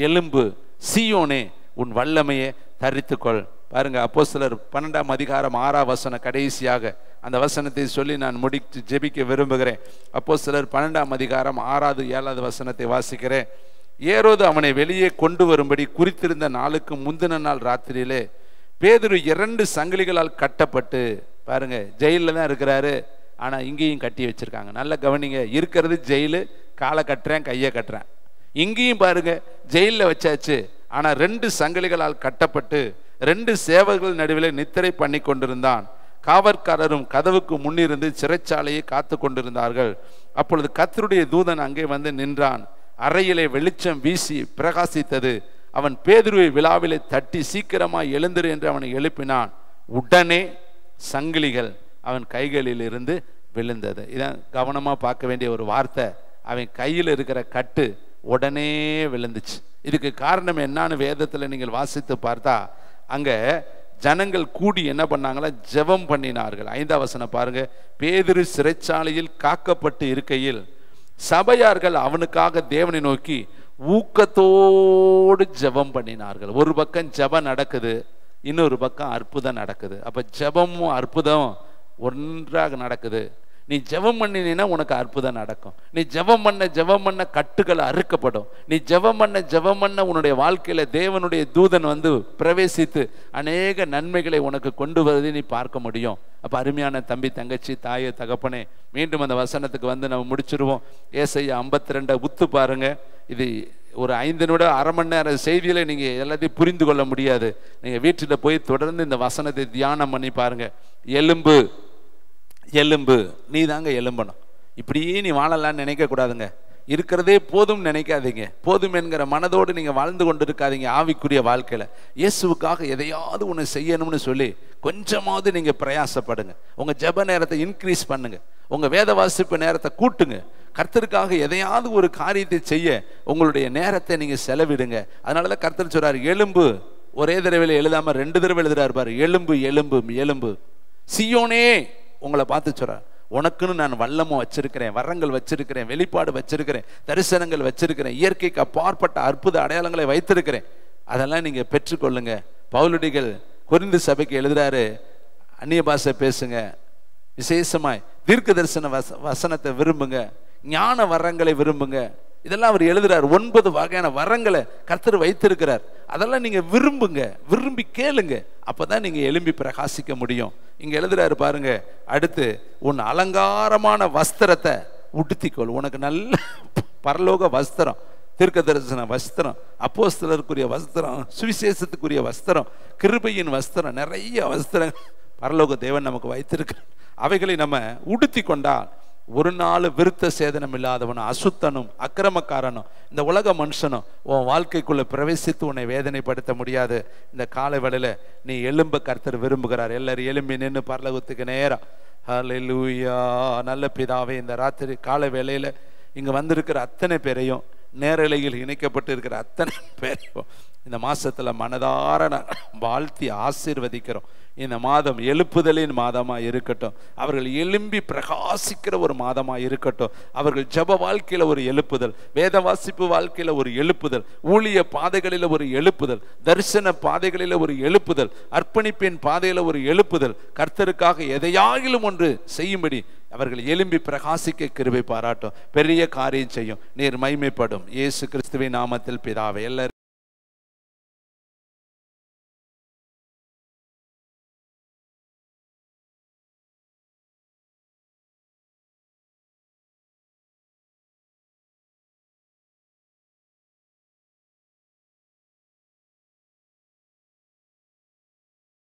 எலும்பு சீயோனே உன் வல்லமையை தரித்துக்கொள். பாருங்க, அப்போஸ்தலர் 12ஆம் அதிகாரம் 6ஆம் வசனம் கடைசியாக அந்த வசனத்தை சொல்லி நான் முடித்து ஜெபிக்க விரும்புகிறேன். அப்போஸ்தலர் 12ஆம் அதிகாரம் 6வது 7வது வசனத்தை வாசிக்கிறேன். ஏரோது அவனை வெளியே கொண்டு வரும்படி குறித்திருந்த நாளுக்கு முந்தின நாள் ராத்திரியிலே பேதுரு 2 சங்கிலிகளால் கட்டப்பட்டு, பாருங்க ஜெயிலில் தான் இருக்கிறாரு, ஆனா இங்கேயும் கட்டி வச்சிருக்காங்க. நல்ல கவனிங்க, இருக்கிறது ஜெயிலு, காலை கட்டுறேன் கையை கட்டுறேன். இங்கேயும் பாருங்க ஜெயிலில் வச்சாச்சு, ஆனா 2 சங்கிலிகளால் கட்டப்பட்டு 2 சேவர்கள் நடுவில் நித்திரை பண்ணி கொண்டிருந்தான். காவற்காரரும் கதவுக்கு முன்னிருந்து சிறைச்சாலையை காத்து கொண்டிருந்தார்கள். அப்பொழுது கர்த்தருடைய தூதன் அங்கே வந்து நின்றான். அறையிலே வெளிச்சம் வீசி பிரகாசித்தது. அவன் பேதுருவை விழாவிலே தட்டி சீக்கிரமாய் எழுந்திரு என்று அவனை எழுப்பினான். உடனே சங்கிலிகள் அவன் கைகளில் இருந்து விழுந்தது. இதான் கவனமா பார்க்க வேண்டிய ஒரு வார்த்தை. அவன் கையில் இருக்கிற கட்டு உடனே விழுந்துச்சு. இதுக்கு காரணம் என்னன்னு வேதத்துல நீங்கள் வாசித்து பார்த்தா, அங்க ஜனங்கள் கூடி என்ன பண்ணாங்களா, ஜெபம் பண்ணினார்கள். 5ஆம் வசனம் பாருங்க. பேதுரு சிறைச்சாலையில் காக்கப்பட்டு இருக்கையில் சபையார்கள் அவனுக்காக தேவனை நோக்கி ஊக்கத்தோடு ஜெபம் பண்ணினார்கள். ஒரு பக்கம் ஜெபம் நடக்குது, இன்னொரு பக்கம் அற்புதம் நடக்குது. அப்ப ஜெபமும் அற்புதம் ஒன்றாக நடக்குது. நீ ஜெபம் பண்ணினா உனக்கு அற்புதம் நடக்கும். நீ ஜெபம் பண்ண கட்டுகள் அறுக்கப்படும். நீ ஜெபம் பண்ண உன்னுடைய வாழ்க்கையில தேவனுடைய தூதன் வந்து பிரவேசித்து அநேக நன்மைகளை உனக்கு கொண்டு வருவதை நீ பார்க்க முடியும். அப்ப அருமையான தம்பி தங்கச்சி தாயே தகப்பனே, மீண்டும் அந்த வசனத்துக்கு வந்து நம்ம முடிச்சிருவோம். ஏசாயா 52 உத்து பாருங்க. இது ஒரு 5 நிமிடம் 1/2 மணி நேரம் செய்தியில நீங்க எல்லாத்தையும் புரிந்து கொள்ள முடியாது. நீங்க வீட்டில் போய் தொடர்ந்து இந்த வசனத்தை தியானம் பண்ணி பாருங்க. எலும்பு எலும்பு, நீ தாங்க எலும்பணும். இப்படியே நீ வாழலான்னு நினைக்க கூடாதுங்க. இருக்கிறதே போதும் நினைக்காதீங்க. போதும் என்கிற மனதோடு நீங்க வாழ்ந்து கொண்டு இருக்காதீங்க. ஆவிக்குரிய வாழ்க்கையில இயேசுவுக்காக எதையாவது ஒன்று செய்யணும்னு சொல்லி கொஞ்சமாவது நீங்க பிரயாசப்படுங்க. உங்க ஜெப நேரத்தை இன்க்ரீஸ் பண்ணுங்க, உங்க வேத வாசிப்பு நேரத்தை கூட்டுங்க. கர்த்தருக்காக எதையாவது ஒரு காரியத்தை செய்ய உங்களுடைய நேரத்தை நீங்க செலவிடுங்க. அதனாலதான் கர்த்தர் சொல்றாரு, எலும்பு. ஒரே தடவையில் எழுதாம 2 தடவை எழுதுறாரு பாரு. எலும்பு எலும்பு எலும்பு. சீயோனே உங்களை பார்த்து சொல்றார், உனக்குன்னு நான் வல்லமும் வச்சிருக்கிறேன், வரங்கள் வச்சிருக்கிறேன், வெளிப்பாடு வச்சிருக்கிறேன், தரிசனங்கள் வச்சிருக்கிறேன், இயற்கைக்கு அப்பாற்பட்ட அற்புத அடையாளங்களை வைத்திருக்கிறேன். அதெல்லாம் நீங்க பெற்றுக்கொள்ளுங்க. பவுலடிகள் கொரிந்து சபைக்கு எழுதுறாரு, அந்நிய பாஷை பேசுங்க, விசேஷமாய் தீர்க்க தரிசன வசனத்தை விரும்புங்க, ஞான வரங்களை விரும்புங்க. இதெல்லாம் அவர் எழுதுறார். 9 வகையான வரங்களை கர்த்தர் வைத்திருக்கிறார். அதெல்லாம் நீங்க விரும்புங்க, விரும்பி கேளுங்க. அப்பதான் நீங்க எழும்பி பிரகாசிக்க முடியும். இங்க எழுதுறாரு பாருங்க. அடுத்து, உன் அலங்காரமான வஸ்திரத்தை உடுத்திக்கொள். உனக்கு நல்ல பரலோக வஸ்திரம், தீர்க்க தரிசன வஸ்திரம், அப்போஸ்தலருக்குரிய வஸ்திரம், சுவிசேஷத்துக்குரிய வஸ்திரம், கிருபையின் வஸ்திரம், நிறைய வஸ்திரம் பரலோக தேவன் நமக்கு வைத்திருக்க. அவைகளை நம்ம உடுத்தி கொண்டால் ஒரு நாள் விருத்த சேதனம் இல்லாதவனும் அசுத்தனும் அக்கிரமக்காரனும் இந்த உலக மனுஷனும் உன் வாழ்க்கைக்குள்ள பிரவேசித்து உன்னை வேதனைப்படுத்த முடியாது. இந்த காலை வேளையில நீ எலும்ப கர்த்தர் விரும்புகிறார். எல்லாரும் எலும்பி நின்று பரலோகத்துக்கு நேரம். ஹல்லேலூயா. நல்ல பிதாவே, இந்த ராத்திரி காலை வேளையில இங்க வந்திருக்கிற அத்தனை பேரையும் நேரலையில் இணைக்கப்பட்டு இருக்கிற அத்தனை பேரையும் இந்த மாசத்துல மனதார வாழ்த்தி ஆசீர்வதிக்கிறோம். இந்த மாதம் எழுப்புதலின் மாதமாக இருக்கட்டும். அவர்கள் எழும்பி பிரகாசிக்கிற ஒரு மாதமாக இருக்கட்டும். அவர்கள் ஜப வாழ்க்கையில ஒரு எழுப்புதல், வேத வாசிப்பு வாழ்க்கையில ஒரு எழுப்புதல், ஊழிய பாதைகளில் ஒரு எழுப்புதல், தரிசன பாதைகளில் ஒரு எழுப்புதல், அர்ப்பணிப்பின் பாதையில ஒரு எழுப்புதல், கர்த்தருக்காக எதையாகிலும் ஒன்று செய்யும்படி அவர்கள் எழும்பி பிரகாசிக்க கிருபை பாராட்டும். பெரிய காரியம் செய்யும். நீர் மகிமைப்படும். இயேசு கிறிஸ்துவின் நாமத்தில் பிதாவே. எல்லாரும்